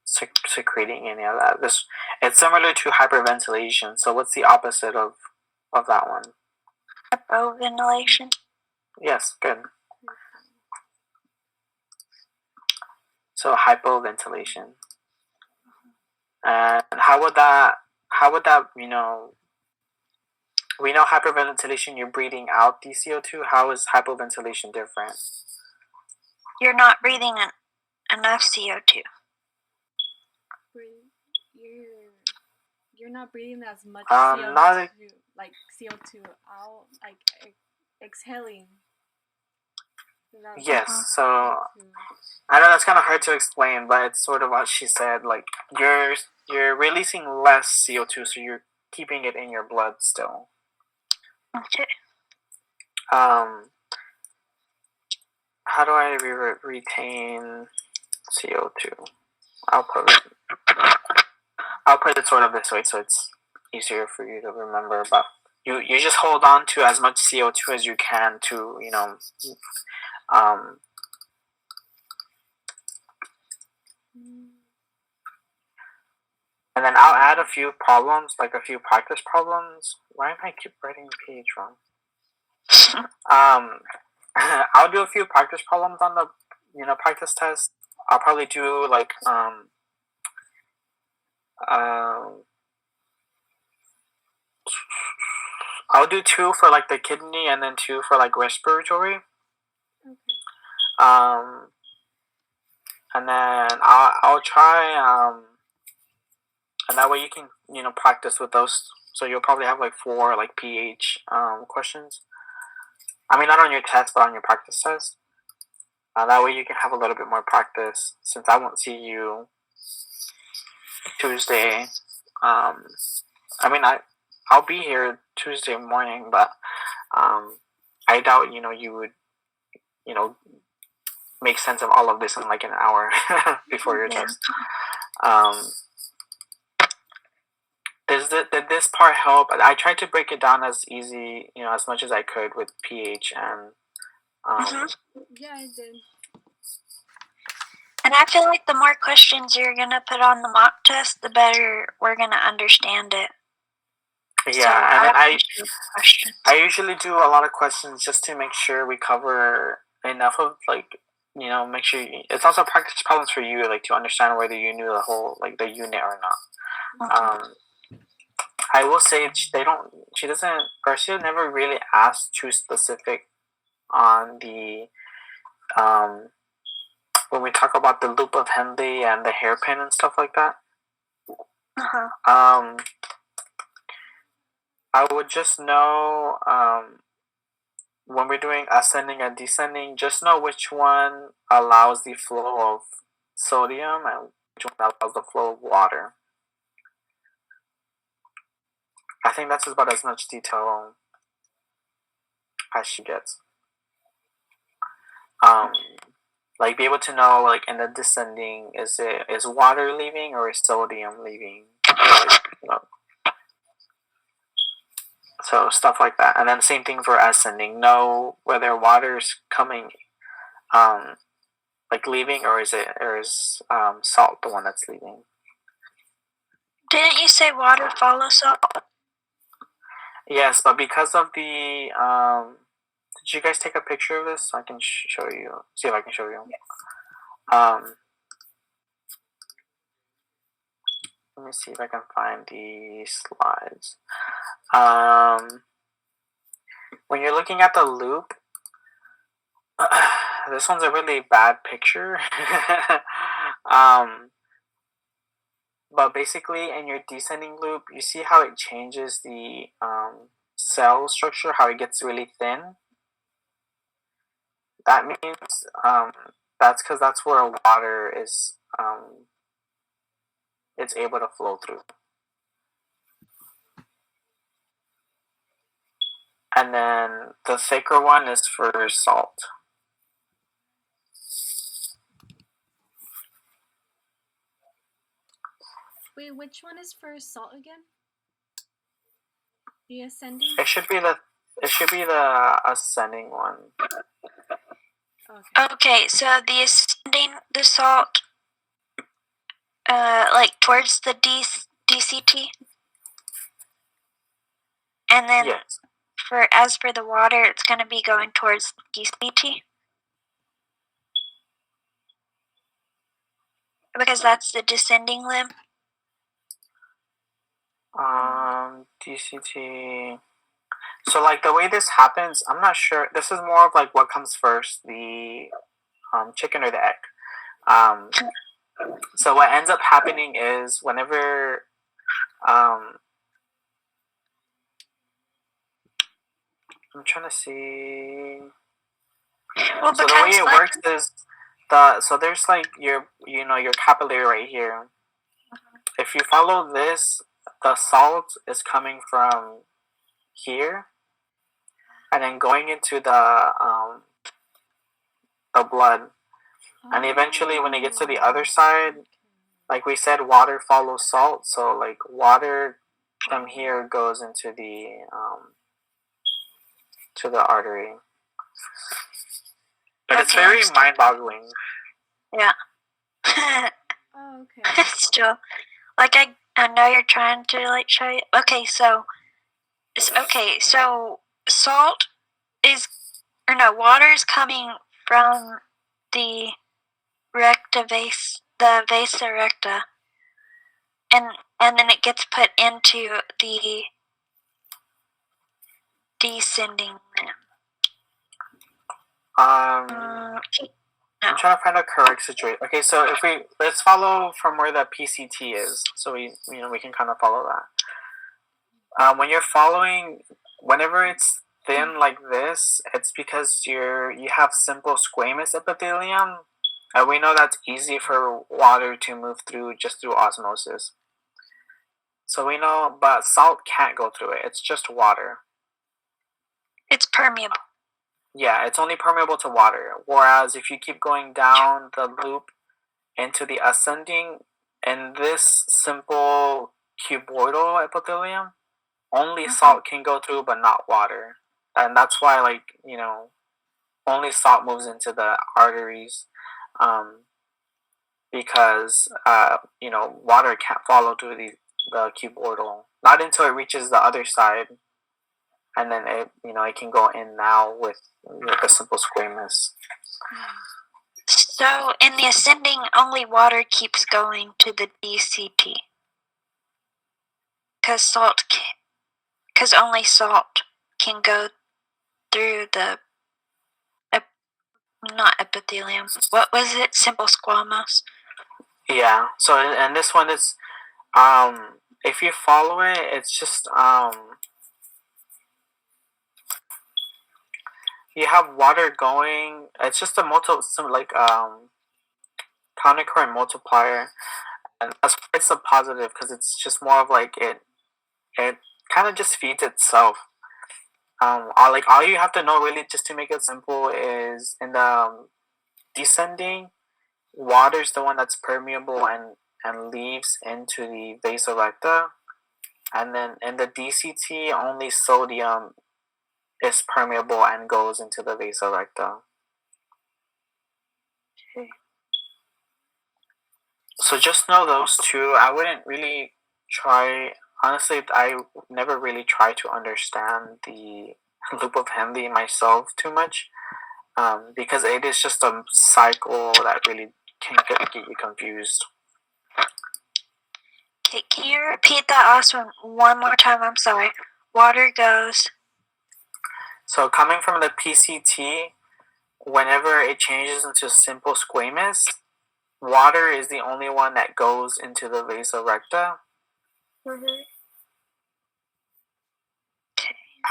secreting any of that. It's similar to hyperventilation. So what's the opposite of that one? Hypoventilation. Yes, good. So hypoventilation. And how would that we know hyperventilation, you're breathing out the CO2. How is hypoventilation different? You're not breathing enough CO2. You're not breathing as much CO2, like CO2 out, like exhaling. Yes, so I know that's kind of hard to explain, but it's sort of what she said. Like you're releasing less CO2, so you're keeping it in your blood still. Okay. How do I retain CO2? I'll put it sort of this way, so it's easier for you to remember. But you just hold on to as much CO2 as you can to and then I'll add a few problems, like a few practice problems. Why am I keep writing pH wrong? I'll do a few practice problems on the practice test. I'll probably do like I'll do 2 for like the kidney and then 2 for like respiratory. Okay. And then I'll try and that way you can practice with those. So you'll probably have like 4 like pH questions. I mean, not on your test, but on your practice test. That way you can have a little bit more practice. Since I won't see you Tuesday. I mean, I'll be here Tuesday morning, but I doubt you would make sense of all of this in like an hour before your test. Did this part help? I tried to break it down as easy, as much as I could with pH and. Yeah, I did. And I feel like the more questions you're gonna put on the mock test, the better we're gonna understand it. Yeah, So and then questions. I usually do a lot of questions just to make sure we cover enough of like make sure it's also practice problems for you like to understand whether you knew the whole like the unit or not. I will say Garcia never really asked too specific on the when we talk about the loop of Henle and the hairpin and stuff like that. I would just know when we're doing ascending and descending, just know which one allows the flow of sodium and which one allows the flow of water. I think that's about as much detail as she gets. Like be able to know like in the descending, is water leaving or is sodium leaving? So stuff like that, and then same thing for ascending. Know whether water's coming, like leaving, or is salt the one that's leaving? Didn't you say water follows salt? Yes, but because of the did you guys take a picture of this? I can show you. See if I can show you. Let me see if I can find the slides. When you're looking at the loop, this one's a really bad picture. But basically, in your descending loop, you see how it changes the cell structure, how it gets really thin. That means that's because that's where water is. It's able to flow through. And then the thicker one is for salt. Wait, which one is for salt again? The ascending? It should be the ascending one. Okay, so the ascending, the salt, like towards the DCT, and then yes. As for the water, it's going to be going towards DCT, because that's the descending limb. DCT. So like the way this happens, I'm not sure. This is more of like what comes first, the chicken or the egg. So what ends up happening is whenever I'm trying to see. Well, so the way it works is so there's like your capillary right here. If you follow this, the salt is coming from here and then going into the blood. And eventually when it gets to the other side, like we said, water follows salt. So like water from here goes into the to the artery. But it's very mind-boggling. Yeah. Oh, okay. Still, like I know you're trying to like show you. Okay, so salt is, or no, water is coming from the recta vasa, the vasa recta, and then it gets put into the descending them? I'm trying to find a correct situation. Okay, so if let's follow from where the PCT is, so we can kind of follow that. When you're following, whenever it's thin like this, it's because you have simple squamous epithelium, and we know that's easy for water to move through just through osmosis. So we know, but salt can't go through it. It's just water. It's permeable. Yeah, it's only permeable to water. Whereas if you keep going down the loop into the ascending, in this simple cuboidal epithelium, only salt can go through, but not water. And that's why, like, only salt moves into the arteries, because water can't follow through the cuboidal, not until it reaches the other side, and then it can go in now with the simple squamous. So in the ascending, only water keeps going to the DCT, because only salt can go through the not epithelium. What was it? Simple squamous. Yeah. So and this one is, if you follow it, it's just you have water going. It's just some like counter current multiplier, and that's why it's a positive, because it's just more of like it kind of just feeds itself. All you have to know really, just to make it simple, is in the descending, water's the one that's permeable and leaves into the vasa recta, and then in the DCT, only sodium is permeable and goes into the vasa recta. Okay. So just know those two. I wouldn't really try. Honestly, I never really try to understand the loop of Henle myself too much, because it is just a cycle that really can get you confused. Okay, can you repeat that last one more time? I'm sorry. Water goes. So coming from the PCT, whenever it changes into simple squamous, water is the only one that goes into the vasa recta.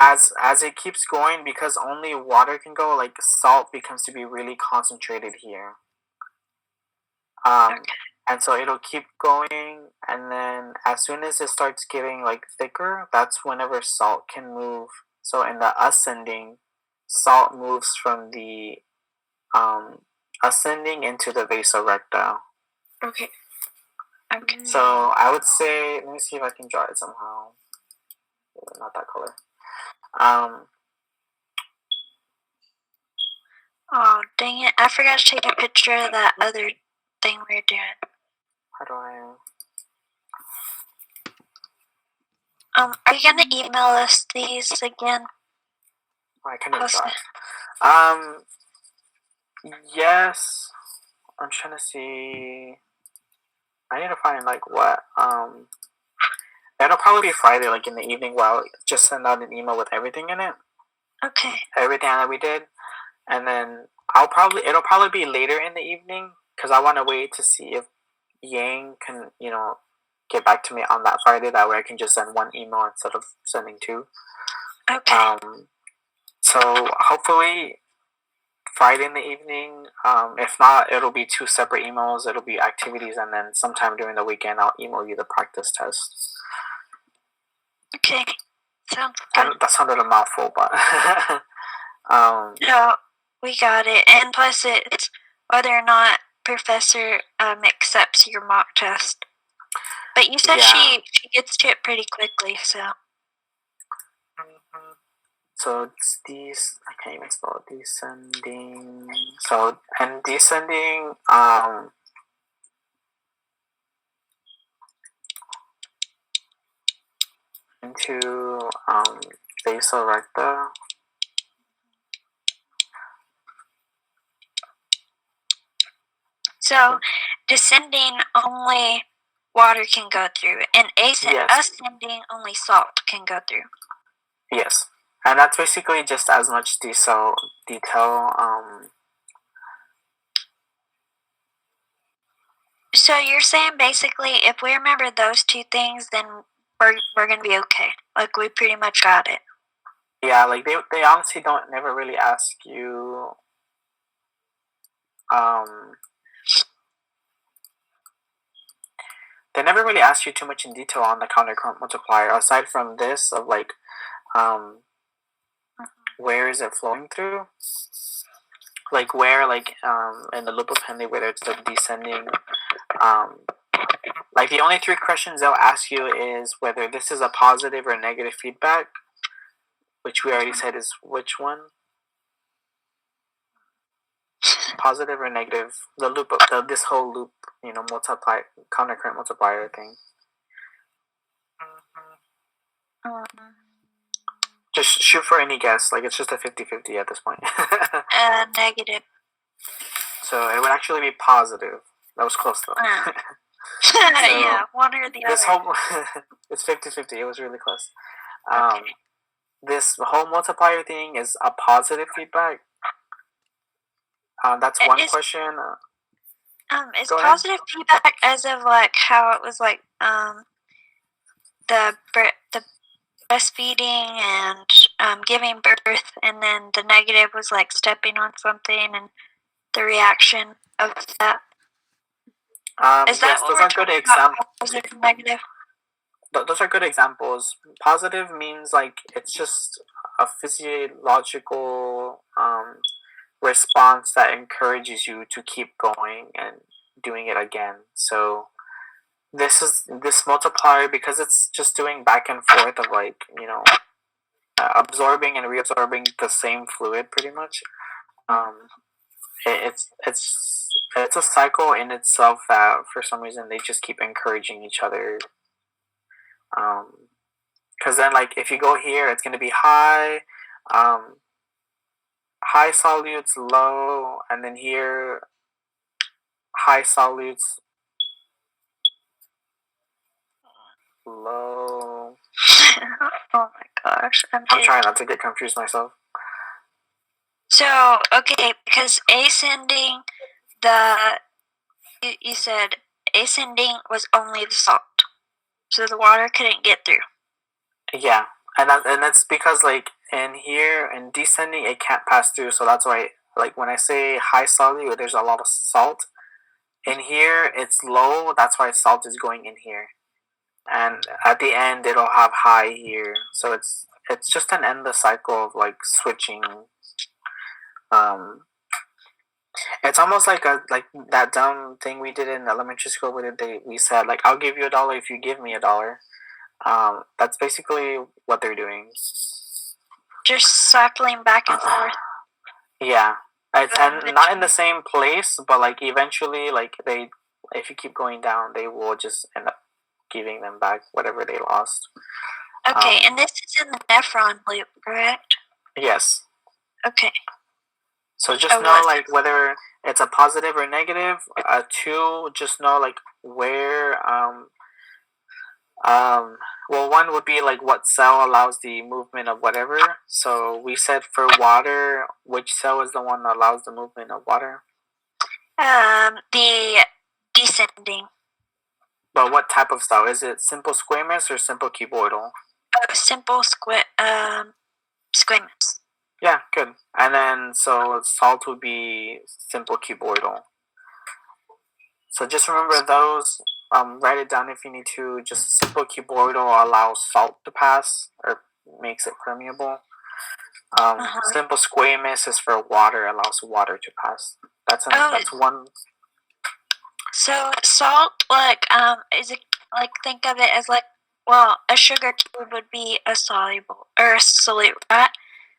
As it keeps going, because only water can go, like, salt becomes to be really concentrated here. And so it'll keep going, and then as soon as it starts getting like thicker, that's whenever salt can move. So in the ascending, salt moves from the ascending into the vasa recta. Okay. So I would say, let me see if I can draw it somehow. Not that color. Oh, dang it. I forgot to take a picture of that other thing we were doing. How do I? Are you going to email us these again? I couldn't draw. Yes. I'm trying to see. I need to find like what. It'll probably be Friday, like in the evening, where I'll just send out an email with everything in it. Okay. Everything that we did, and then it'll probably be later in the evening, because I want to wait to see if Yang can, get back to me on that Friday. That way I can just send one email instead of sending two. Okay. So hopefully Friday in the evening. If not, it'll be two separate emails. It'll be activities, and then sometime during the weekend, I'll email you the practice test. Okay. Sounds good. That sounded a mouthful, but No, we got it. And plus, it's whether or not Professor accepts your mock test. But you said she gets to it pretty quickly, so. So it's I can't even spell it, descending. So, and descending, into vasa recta. So, descending, only water can go through, and ascending, only salt can go through. Yes. And that's basically just as much detail. So you're saying basically, if we remember those two things, then we're gonna be okay. Like we pretty much got it. Yeah, like they honestly don't never really ask you. They never really ask you too much in detail on the countercurrent multiplier, aside from this of like, where is it flowing through? Like where, like in the loop of Henle, whether it's the descending. Like the only three questions they'll ask you is whether this is a positive or negative feedback, which we already said is which one? Positive or negative? The loop of this whole loop, countercurrent multiplier thing. Just shoot for any guess. Like it's just a 50-50 at this point. Negative. So it would actually be positive. That was close though. Yeah, one or the This other. whole it's 50-50. It was really close. Okay. This whole multiplier thing is a positive feedback. That's one question. Is Go ahead. positive feedback as of like how it was like the breastfeeding and giving birth, and then the negative was like stepping on something and the reaction of that. Is that yes, what those we're are good talking about, examples. positive and negative? Those are good examples. Positive means like it's just a physiological response that encourages you to keep going and doing it again. So this multiplier, because it's just doing back and forth of like, absorbing and reabsorbing the same fluid pretty much. It's a cycle in itself that for some reason they just keep encouraging each other. Because then like if you go here, it's going to be high, high solutes, low, and then here high solutes, low. Oh my gosh, I'm trying not to get confused myself. So okay, because ascending, you said ascending was only the salt, so the water couldn't get through. Yeah, and that's because like in here in descending it can't pass through, so that's why like when I say high solute, there's a lot of salt. In here it's low, that's why salt is going in here, and at the end it'll have high here. So it's just an endless cycle of like switching. It's almost like that dumb thing we did in elementary school where we said like I'll give you $1 if you give me $1. That's basically what they're doing. Just cycling back and forth. Yeah, and not in the same place, but like eventually, like if you keep going down, they will just end up giving them back whatever they lost. Okay, and this is in the nephron loop, correct? Yes. Okay. So just know like whether it's a positive or negative. Two, just know like where. Well, one would be like what cell allows the movement of whatever. So we said for water, which cell is the one that allows the movement of water? The descending. But what type of cell? Is it simple squamous or simple cuboidal? Simple squamous. Yeah, good. And then so salt would be simple cuboidal. So just remember those. Write it down if you need to. Just simple cuboidal allows salt to pass or makes it permeable. Simple squamous is for water, allows water to pass. That's one. So salt, like, is it like think of it as like, well, a sugar cube would be a soluble or a solute, right?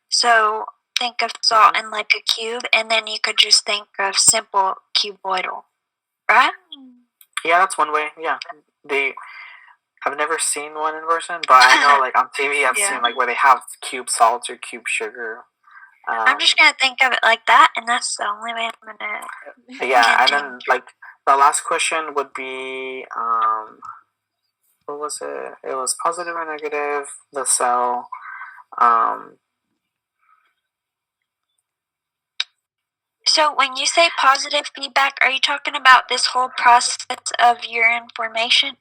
So think of salt in like a cube, and then you could just think of simple cuboidal, right? Yeah, that's one way. Yeah, I've never seen one in person, but I know like on TV I've seen like where they have cube salts or cube sugar. I'm just gonna think of it like that, and that's the only way I'm gonna. Yeah, and then like the last question would be what was it? It was positive or negative. The cell. So when you say positive feedback, are you talking about this whole process of urine formation?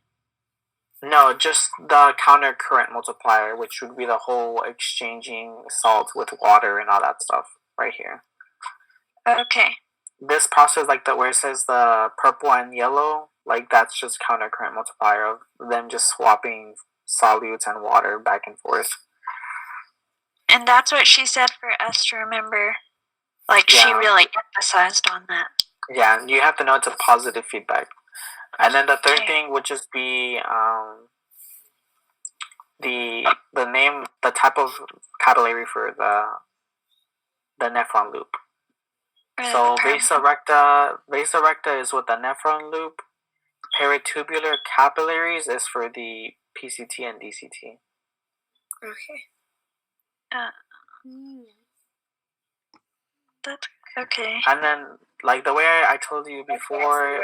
No, just the counter current multiplier, which would be the whole exchanging salt with water and all that stuff right here. Okay. This process, like where it says the purple and yellow, like that's just counter current multiplier of them just swapping solutes and water back and forth. And that's what she said for us to remember. Like, she Yeah. really emphasized on that. Yeah, you have to know it's a positive feedback. And then the third Okay. thing would just be the name, the type of capillary for the nephron loop. So vasa recta is with the nephron loop. Peritubular capillaries is for the PCT and DCT. Okay. That's okay. And then, like the way I told you before,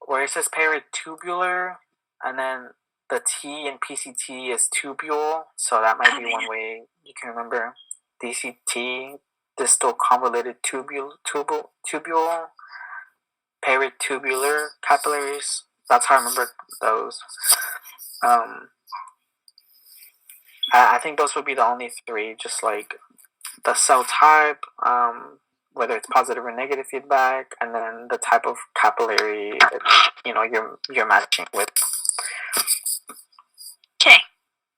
where it says peritubular, and then the T in PCT is tubule, so that might be one way you can remember. DCT, distal convoluted tubule, peritubular capillaries. That's how I remember those. I think those would be the only three, just like the cell type, whether it's positive or negative feedback, and then the type of capillary that, you're matching with. Okay,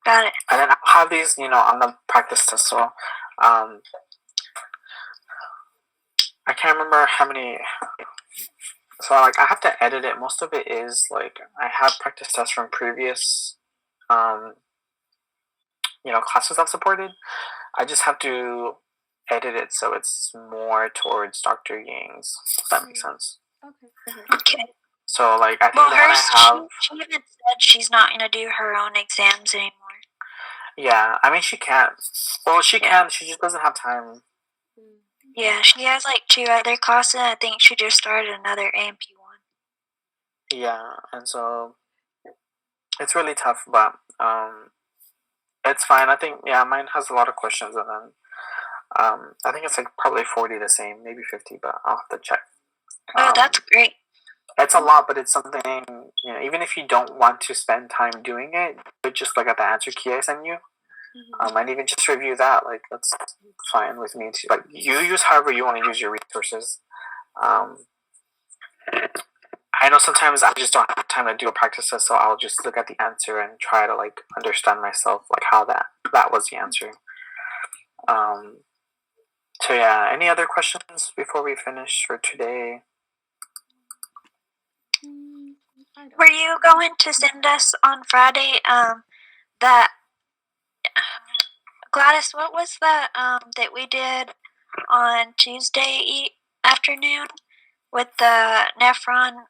got it. And then I'll have these, on the practice test. So, I can't remember how many. So, like, I have to edit it. Most of it is like I have practice tests from previous, classes I've supported. I just have to edit it so it's more towards Dr. Ying's. If that makes sense. Okay. So, like, I think Well, the one I have. she even said she's not going to do her own exams anymore. Yeah, I mean, she can. Well, she Yeah. can. She just doesn't have time. Yeah, she has like 2 other classes. I think she just started another AMP one. Yeah, and so it's really tough, but it's fine. I think mine has a lot of questions, and then I think it's like probably 40 the same, maybe 50, but I'll have to check. Oh, that's great. It's a lot, but it's something, even if you don't want to spend time doing it, you just look at the answer key I send you. And even just review that. Like, that's fine with me too. Like, you use however you want to use your resources. I know sometimes I just don't have time to do a practice test, so I'll just look at the answer and try to like understand myself, like how that was the answer. So yeah, any other questions before we finish for today? Were you going to send us on Friday that Gladys, what was that that we did on Tuesday afternoon with the nephron,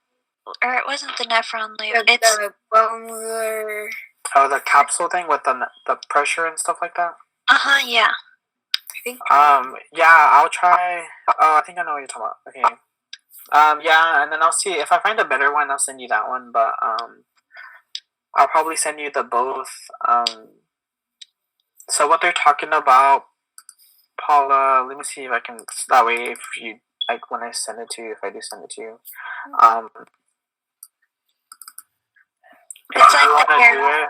or it wasn't the nephron loop, it's The glomerular. Oh, the capsule thing with the pressure and stuff like that? yeah. I think. Yeah, I'll try. Oh, I think I know what you're talking about. Okay. Yeah, and then I'll see if I find a better one. I'll send you that one, but I'll probably send you the both. So what they're talking about, Paula. Let me see if I can. That way, if you like, when I send it to you, if I do send it to you, if It's you like want the to do it,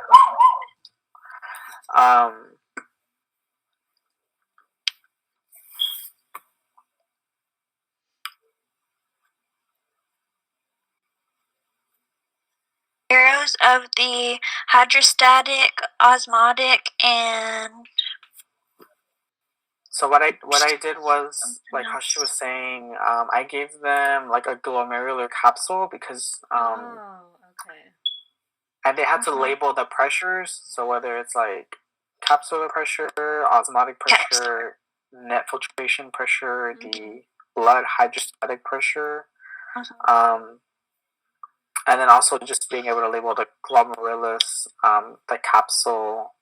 arrows of the hydrostatic, osmotic, and So what I did was, like how she was saying, I gave them like a glomerular capsule because and they had to label the pressures. So whether it's like capsular pressure, osmotic pressure, net filtration pressure, the blood hydrostatic pressure, and then also just being able to label the glomerulus, the capsule,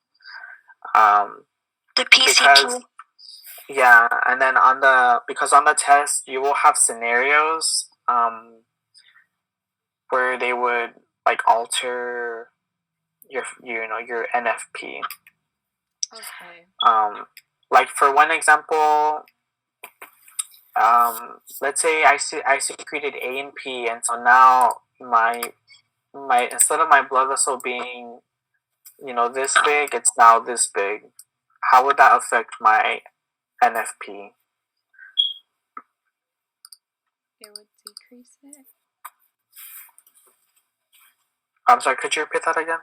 the PCT. because yeah, and then on the test you will have scenarios where they would like alter your your NFP. Okay. Like for one example, let's say I secreted A and P, and so now my instead of my blood vessel being, this big, it's now this big. How would that affect my NFP? It would decrease it. I'm sorry, could you repeat that again?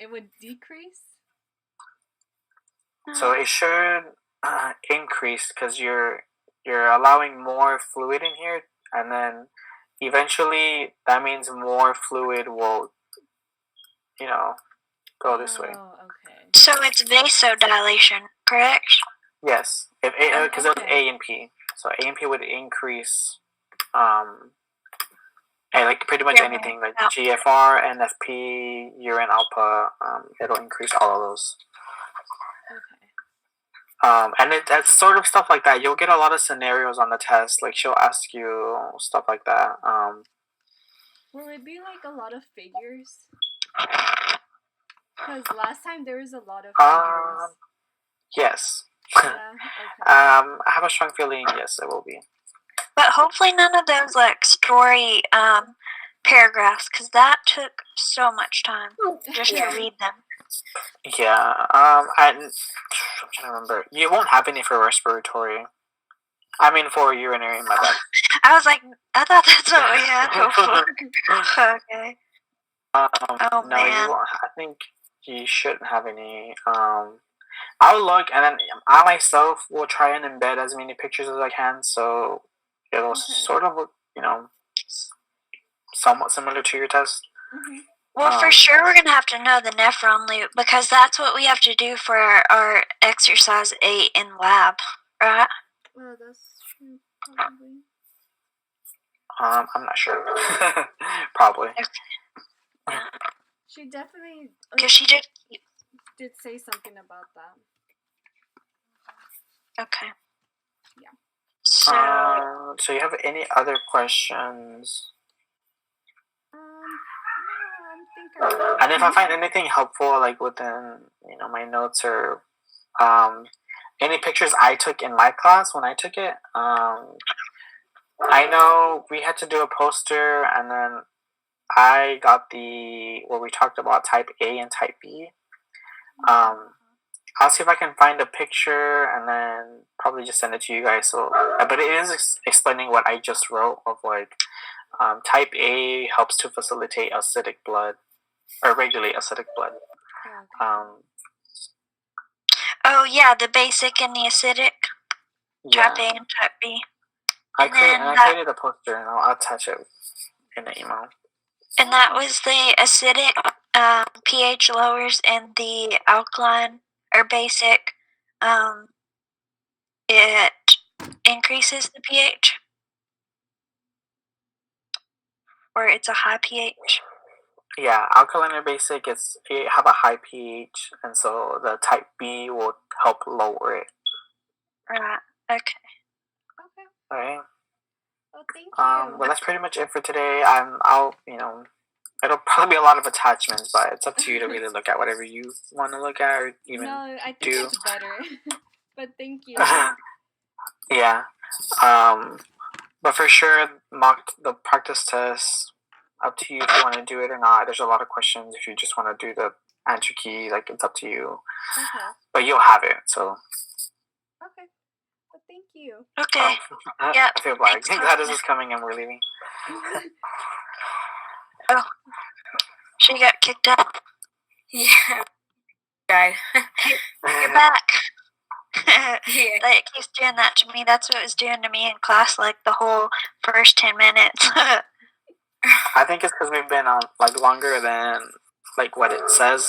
It would decrease. So it should increase because you're allowing more fluid in here, and then eventually that means more fluid will, go this way. Oh, okay. So it's vasodilation, correct? Yes, if because it was Okay. A and P, so A and P would increase, and like pretty much Yeah, anything like yeah. GFR, NFP, urine output, it'll increase all of those. Okay. And that's sort of stuff like that. You'll get a lot of scenarios on the test. Like she'll ask you stuff like that. Will it be like a lot of figures? Because last time there was a lot of figures. Yes. Yeah. Okay. I have a strong feeling. Yes, it will be. But hopefully none of those like story paragraphs, because that took so much time just Yeah. to read them. Yeah. I'm trying to remember. You won't have any for respiratory. I mean, for urinary. My bad. I was like, I thought that's what we had before. Okay. Oh, no, man. you won't. I think you shouldn't have any. I'll look, and then I myself will try and embed as many pictures as I can, so it'll Okay. sort of look, somewhat similar to your test. Mm-hmm. Well, for sure we're going to have to know the nephron loop, because that's what we have to do for our exercise 8 in lab, right? Well, that's true, probably. I'm not sure. Probably. She definitely Because she did. did say something about that. Okay. Yeah. So, So you have any other questions? I think I'm And if I find anything helpful, like within my notes or any pictures I took in my class when I took it, I know we had to do a poster, and then I got where we talked about type A and type B. I'll see if I can find a picture and then probably just send it to you guys. So, but it is explaining what I just wrote of like type A helps to facilitate acidic blood or regulate acidic blood. oh yeah, the basic and the acidic, type A Yeah, and type B. I And then created a poster, and I'll attach it in the email. And that was the acidic pH lowers, and the alkaline or basic it increases the pH, or it's a high pH. Yeah, alkaline or basic you have a high pH, and so the type B will help lower it. Right. Okay. Okay. All right. Well, thank you. Well, that's pretty much it for today. I'll it'll probably be a lot of attachments, but it's up to you to really look at whatever you want to look at, or even No, I think do. it's better. But thank you. Yeah. But for sure, the practice test, up to you if you want to do it or not. There's a lot of questions. If you just want to do the answer key, like it's up to you. Okay. But you'll have it, so. Okay. Well, thank you. Okay. Oh, Yeah, I feel bad. thanks, Glad this is coming and we're leaving. Oh, she got kicked out. Yeah. Died. You're back. Yeah. Like, it keeps doing that to me. That's what it was doing to me in class, like the whole first 10 minutes. I think it's because we've been on like longer than like what it says